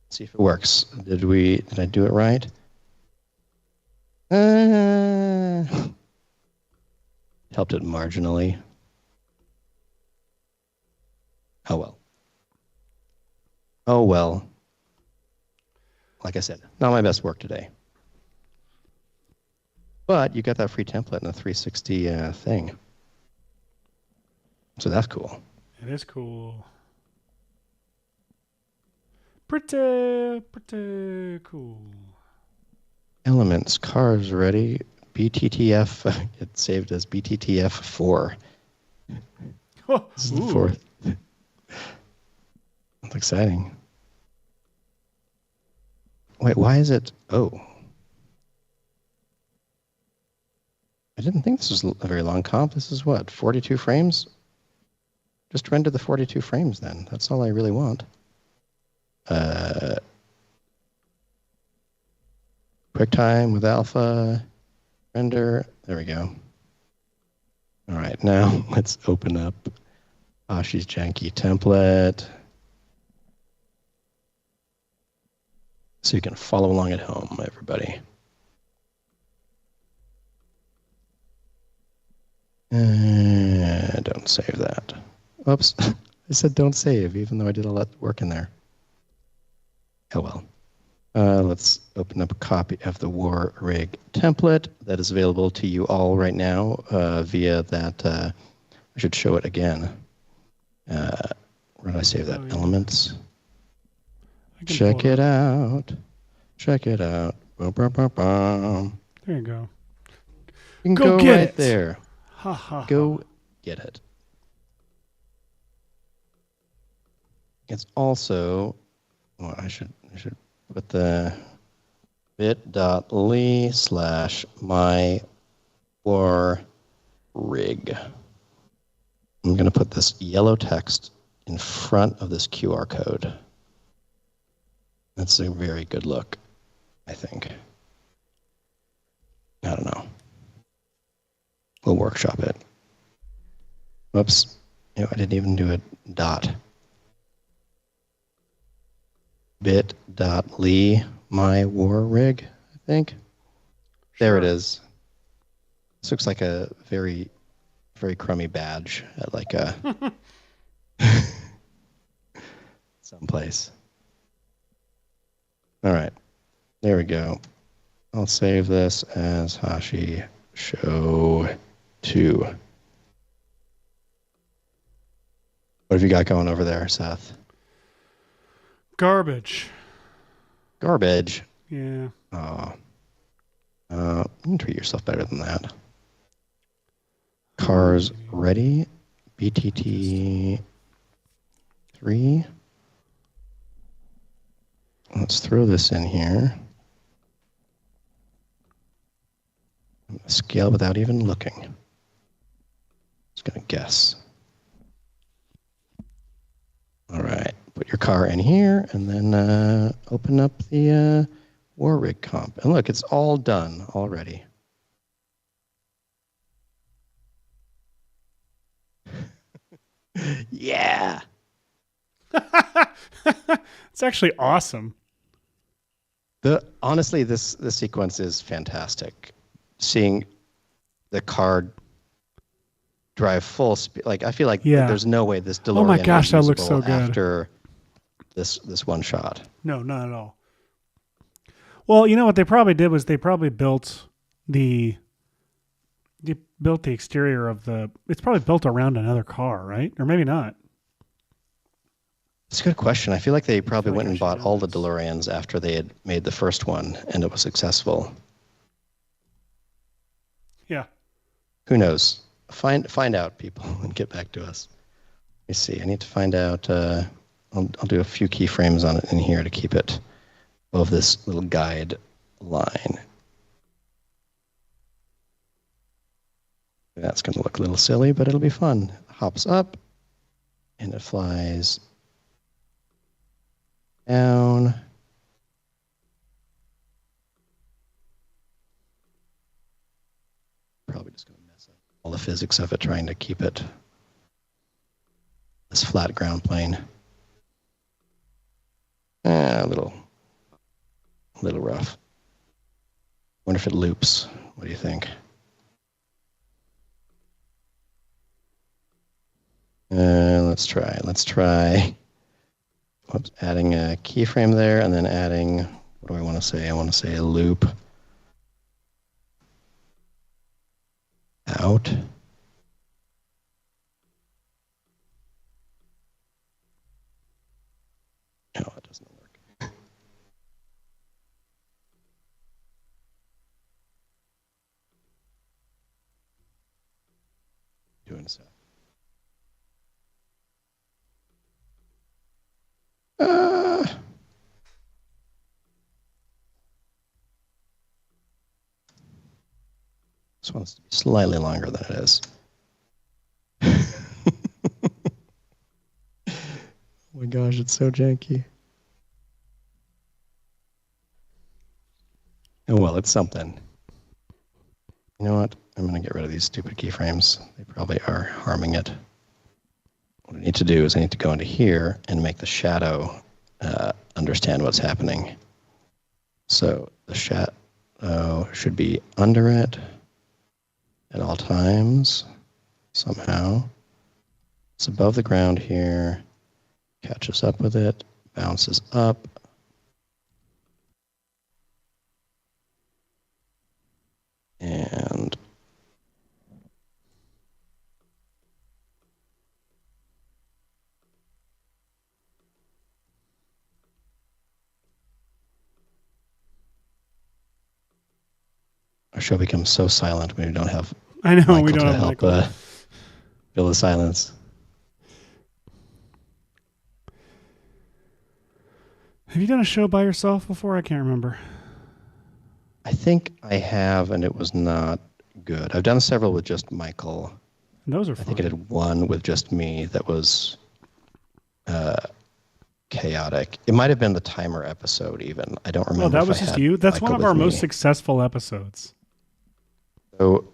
Let's see if it works. Did I do it right? Helped it marginally. Oh well. Like I said, not my best work today. But you got that free template in the 360 thing. So that's cool. It is cool. Pretty cool. Elements, cars ready. BTTF, it saved as BTTF4. This is the 4th. That's exciting. Wait, why is it? Oh. I didn't think this was a very long comp. This is what, 42 frames? Just render the 42 frames then. That's all I really want. QuickTime with alpha, render. There we go. All right, now let's open up Hashi's janky template so you can follow along at home, everybody. Don't save that. Oops, I said don't save, even though I did a lot of work in there. Oh well. Let's open up a copy of the War Rig template that is available to you all right now via that. I should show it again. Where did I save that? Elements. Check it out. Check it out. Boom, boom, boom, boom. There you go. You can go get right it. there. Ha ha. Go get it. It's also. Well, I should put the bit.ly/mywarrig. I'm going to put this yellow text in front of this QR code. That's a very good look, I think. I don't know. We'll workshop it. Whoops. I didn't even do a dot. bit.ly mywarrig, I think. Sure. There it is. This looks like a very, very crummy badge at like a someplace. All right. There we go. I'll save this as Hashi Show 2. What have you got going over there, Seth? Garbage. Garbage? Yeah. Oh. You can treat yourself better than that. Car's ready. BTT 3. Let's throw this in here. Scale without even looking. Just gonna guess. All right, put your car in here, and then open up the War Rig comp. And look, it's all done already. Yeah. It's actually awesome. Honestly, this sequence is fantastic. Seeing the car drive full speed, like I feel like there's no way this DeLorean. Oh my gosh, that looks so good. After this one shot. No, not at all. Well, you know what they probably did was they probably built the exterior of the. It's probably built around another car, right? Or maybe not. It's a good question. I feel like they probably went and bought all the DeLoreans after they had made the first one and it was successful. Yeah. Who knows? Find out, people, and get back to us. Let me see. I need to find out. I'll do a few keyframes on it in here to keep it above this little guide line. That's going to look a little silly, but it'll be fun. It hops up and it flies down. Probably just going to mess up all the physics of it, trying to keep it this flat ground plane. A little rough. Wonder if it loops. What do you think? Let's try. Whoops, adding a keyframe there, and then adding, what do I want to say? I want to say a loop. Out. No, it doesn't work. Doing so. This wants to be slightly longer than it is. Oh my gosh, it's so janky. Oh well, it's something. You know what? I'm going to get rid of these stupid keyframes. They probably are harming it. What I need to do is I need to go into here and make the shadow understand what's happening. So the shadow should be under it at all times, somehow. It's above the ground here, catches up with it, bounces up. And our show becomes so silent when we don't have Michael we don't have help Michael. Fill the silence. Have you done a show by yourself before? I can't remember. I think I have, and it was not good. I've done several with just Michael. Those are fun. I think I did one with just me that was chaotic. It might have been the timer episode even. I don't remember. Oh, that was just you? That's Michael one of our with most me. successful episodes. So,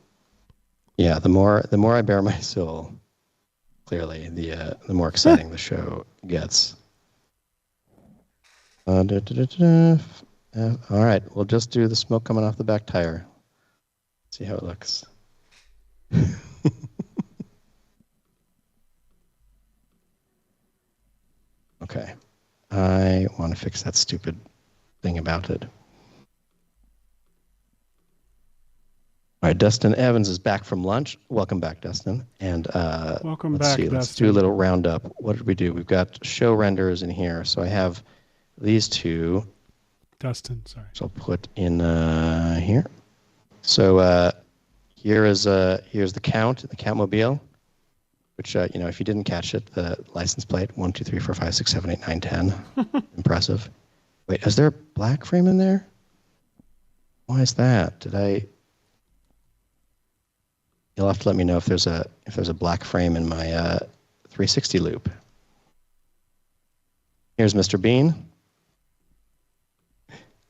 yeah, the more I bare my soul, clearly, the more exciting the show gets. All right, we'll just do the smoke coming off the back tire. See how it looks. Okay. I want to fix that stupid thing about it. All right, Dustin Evans is back from lunch. Welcome back, Dustin. And Welcome let's back, see. Let's Dustin. do a little roundup. What did we do? We've got show renders in here. So I have these two. Dustin, sorry. So I'll put in here. So here's the Countmobile, which if you didn't catch it, the license plate 1, 2, 3, 4, 5, 6, 7, 8, 9, 10. Impressive. Wait, is there a black frame in there? Why is that? You'll have to let me know if there's a black frame in my 360 loop. Here's Mr. Bean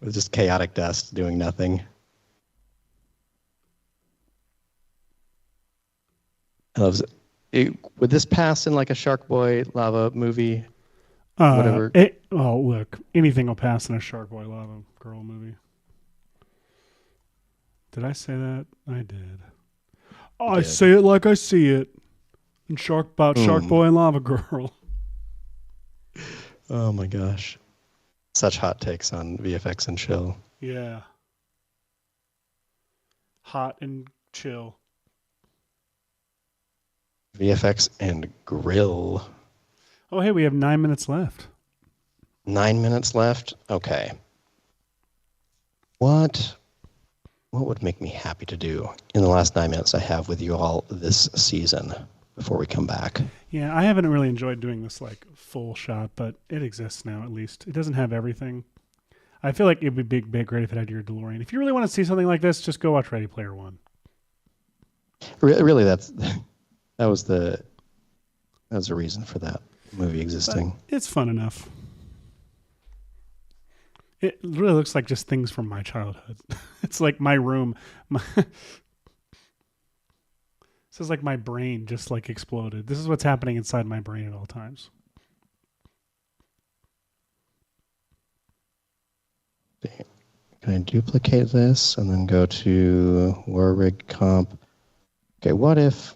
with just chaotic dust doing nothing. I love it. Would this pass in like a Shark Boy Lava movie? Whatever. Look, anything will pass in a Shark Boy Lava Girl movie. Did I say that? I did. I say it like I see it. And Shark Boy and Lava Girl. Oh my gosh. Such hot takes on VFX and Chill. Yeah. Hot and chill. VFX and Grill. Oh, hey, we have 9 minutes left. 9 minutes left? Okay. What would make me happy to do in the last 9 minutes I have with you all this season before we come back? Yeah, I haven't really enjoyed doing this like full shot, but it exists now at least. It doesn't have everything. I feel like it'd be great if it had your DeLorean. If you really want to see something like this, just go watch Ready Player One. Really, that was the reason for that movie existing. But it's fun enough. It really looks like just things from my childhood. It's like my room. This is like my brain just like exploded. This is what's happening inside my brain at all times. Can I duplicate this and then go to War Rig Comp? Okay, what if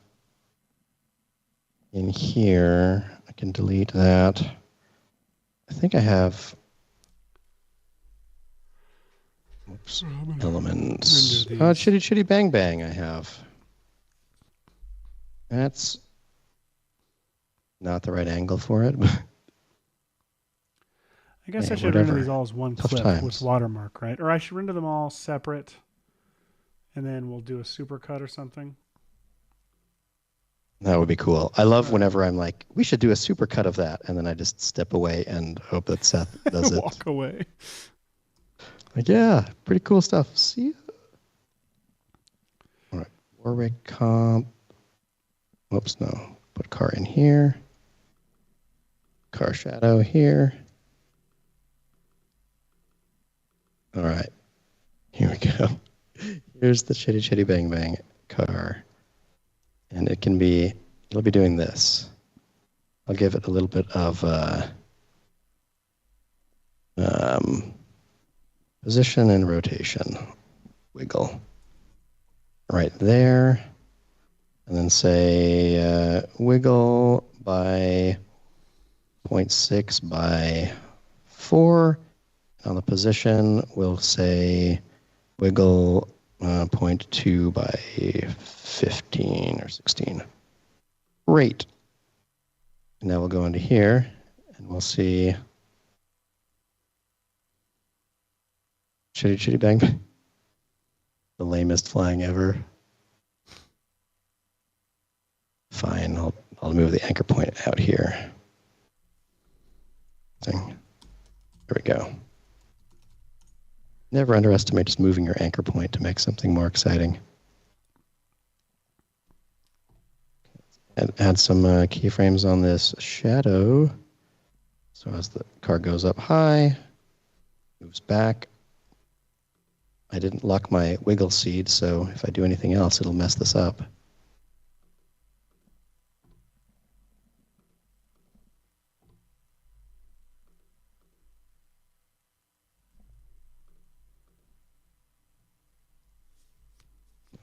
in here I can delete that? I think I have elements. Oh, Chitty Bang Bang I have. That's not the right angle for it. I guess I should render these all as one clip with watermark, right? Or I should render them all separate, and then we'll do a supercut or something. That would be cool. I love whenever I'm like, we should do a supercut of that, and then I just step away and hope that Seth does it. Walk away. Like, yeah, pretty cool stuff. See ya. All right, War Rig Comp. Whoops, no. Put car in here. Car shadow here. All right, here we go. Here's the Chitty Bang Bang car. And it'll be doing this. I'll give it a little bit of position and rotation. Wiggle. Right there. And then say wiggle by 0.6 by 4. On the position, we'll say wiggle 0.2 by 15 or 16. Great. And now we'll go into here, and we'll see Chitty Bang Bang. The lamest flying ever. Fine, I'll move the anchor point out here. There we go. Never underestimate just moving your anchor point to make something more exciting. And add some keyframes on this shadow. So as the car goes up high, moves back. I didn't lock my wiggle seed, so if I do anything else, it'll mess this up.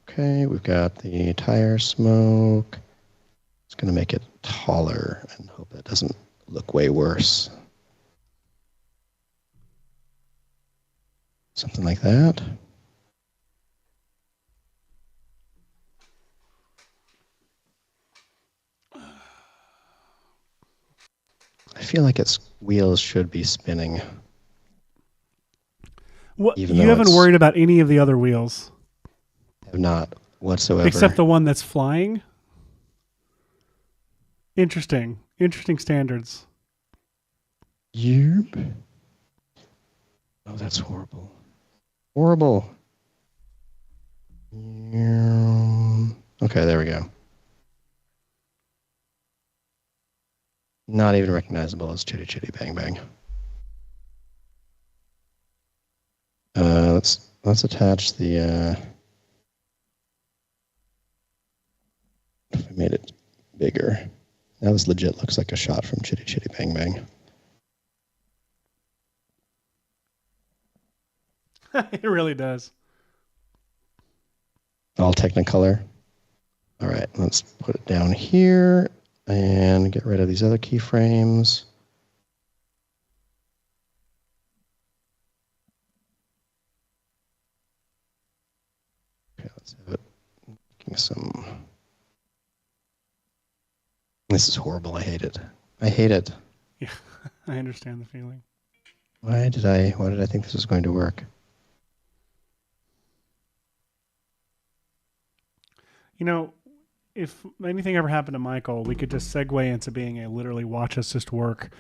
Okay, we've got the tire smoke. It's going to make it taller and hope that doesn't look way worse. Something like that. I feel like its wheels should be spinning. What? You haven't worried about any of the other wheels? Have not. whatsoever. Except the one that's flying. Interesting standards. Yep. Oh, that's horrible. Horrible. Okay, there we go. Not even recognizable as Chitty Chitty Bang Bang. Let's attach the. If I made it bigger, now this legit looks like a shot from Chitty Chitty Bang Bang. It really does. All Technicolor. All right, let's put it down here and get rid of these other keyframes. Okay, let's have it making some. This is horrible. I hate it. I hate it. Yeah, I understand the feeling. Why did I think this was going to work? You know, if anything ever happened to Michael, we could just segue into being a literally watch us just work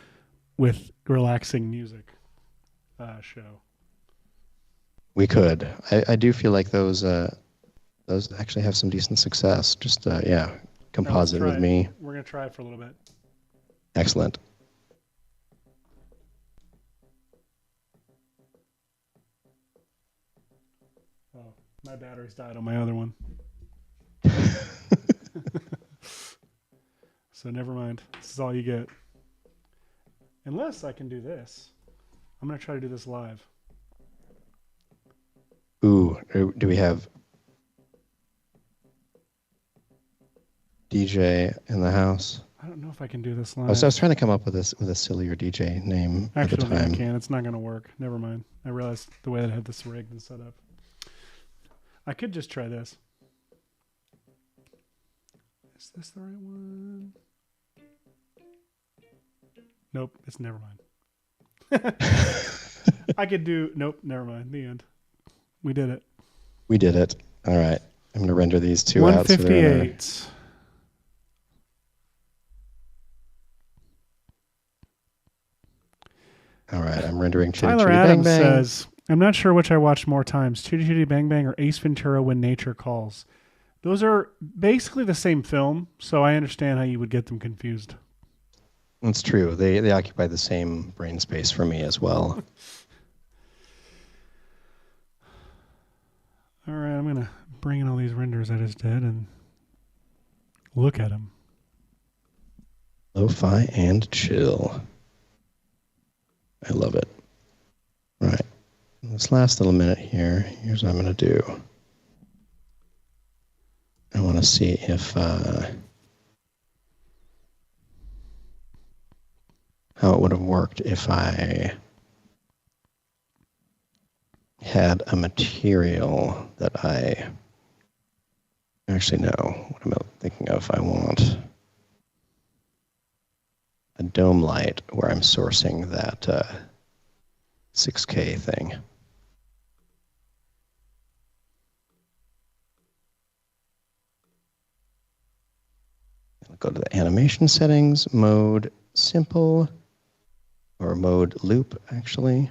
with relaxing music show. We could. I do feel like those actually have some decent success. Just composite with me. We're gonna try it for a little bit. Excellent. Oh, my batteries died on my other one. So never mind. This is all you get. Unless I can do this. I'm going to try to do this live. Ooh, do we have DJ in the house? I don't know if I can do this live. I was trying to come up with a sillier DJ name at the time. Actually, I think I can. It's not going to work. Never mind. I realized the way that I had this rigged and set up. I could just try this. Is this the right one? Nope, it's never mind. I could do, nope, never mind. The end. We did it. We did it. All right. I'm going to render these two out. 158. All right, I'm rendering Chitty Tyler Chitty Adams Bang Bang. says, I'm not sure which I watched more times, Chitty Chitty Bang Bang or Ace Ventura When Nature Calls. Those are basically the same film, so I understand how you would get them confused. That's true. They occupy the same brain space for me as well. All right, I'm going to bring in all these renders I just did and look at them. Lo-fi and chill. I love it. Right. This last little minute here, here's what I'm going to do. I want to see if how it would have worked if I had a material that I actually know what I'm thinking of. I want a dome light where I'm sourcing that 6K thing. I'll go to the animation settings, mode simple, or mode loop actually,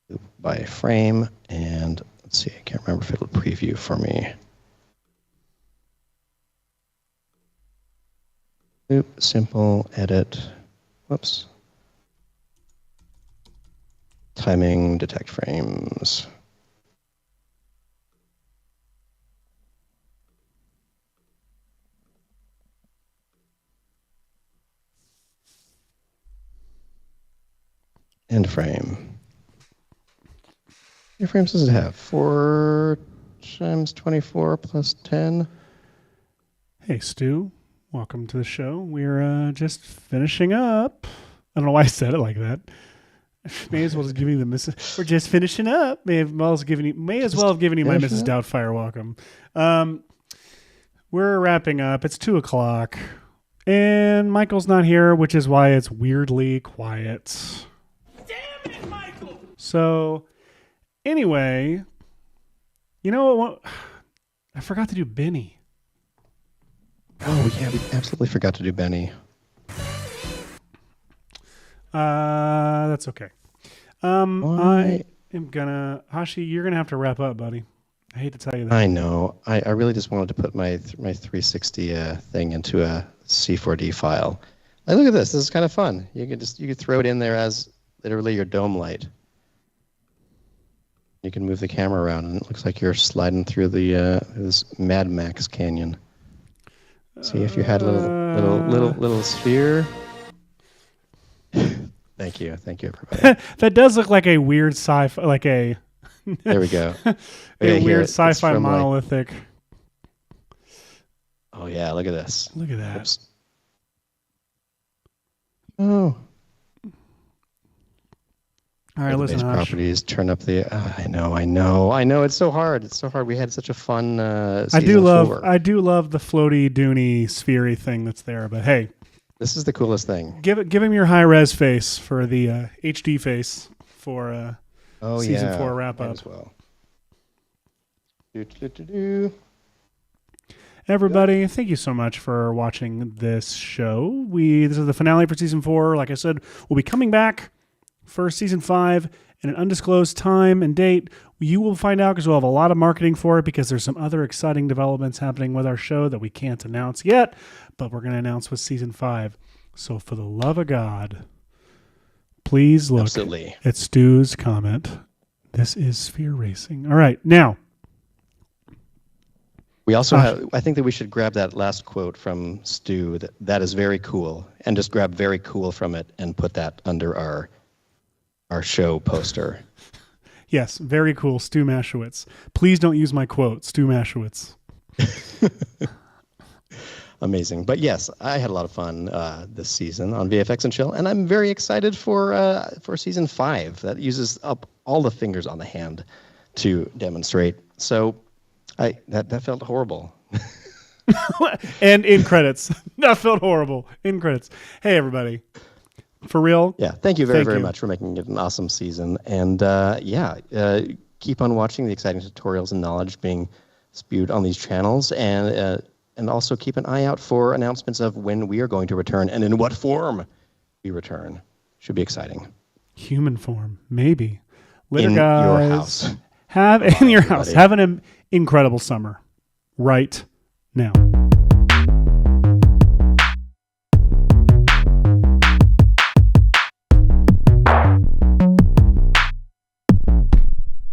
loop by frame, and let's see, I can't remember if it'll preview for me. Loop, simple, edit, whoops. Timing, detect frames. End frame. How many frames does it have? 4 times 24 plus 10. Hey, Stu. Welcome to the show. We're just finishing up. I don't know why I said it like that. May as well just give you the Mrs. We're just finishing up. May as well have given you my Mrs. Doubtfire welcome. We're wrapping up. It's 2:00, and Michael's not here, which is why it's weirdly quiet. Damn it, Michael! So, anyway, you know what? I forgot to do Benny. Oh, yeah, we absolutely forgot to do Benny. That's okay. I am gonna... Hashi, you're gonna have to wrap up, buddy. I hate to tell you that. I know. I really just wanted to put my 360 thing into a C4D file. Like, look at this. This is kind of fun. You could throw it in there as literally your dome light. You can move the camera around, and it looks like you're sliding through this Mad Max canyon. See if you had a little sphere. Thank you, everybody. That does look like a weird sci-fi, like a. There we go. A weird sci-fi monolithic. Oh yeah, look at this. Look at that. Oops. Oh. All right, listen. Properties. Turn up the. I know. It's so hard. We had such a fun. I do love the floaty, doony, spherey thing that's there. But hey, this is the coolest thing. Give him your high res face for the HD face for season 4 wrap up as well. Everybody, thank you so much for watching this show. This is the finale for season 4. Like I said, we'll be coming back for season 5 in an undisclosed time and date. You will find out because we'll have a lot of marketing for it because there's some other exciting developments happening with our show that we can't announce yet, but we're going to announce with season 5. So for the love of God, please look at Stu's comment. This is Sphere Racing. All right, now. We also have, I think that we should grab that last quote from Stu. That is very cool. And just grab very cool from it and put that under our show poster. Yes, very cool. Stu Maschwitz. Please don't use my quote, Stu Maschwitz. Amazing. But yes, I had a lot of fun this season on VFX and Chill, and I'm very excited for season 5. That uses up all the fingers on the hand to demonstrate. So that felt horrible. And in credits. That felt horrible. In credits. Hey, everybody. For real. Yeah. Thank you very much for making it an awesome season. And keep on watching the exciting tutorials and knowledge being spewed on these channels. And also keep an eye out for announcements of when we are going to return and in what form we return. Should be exciting. Human form. Maybe. Later, in guys. Your house. Have an incredible summer right now.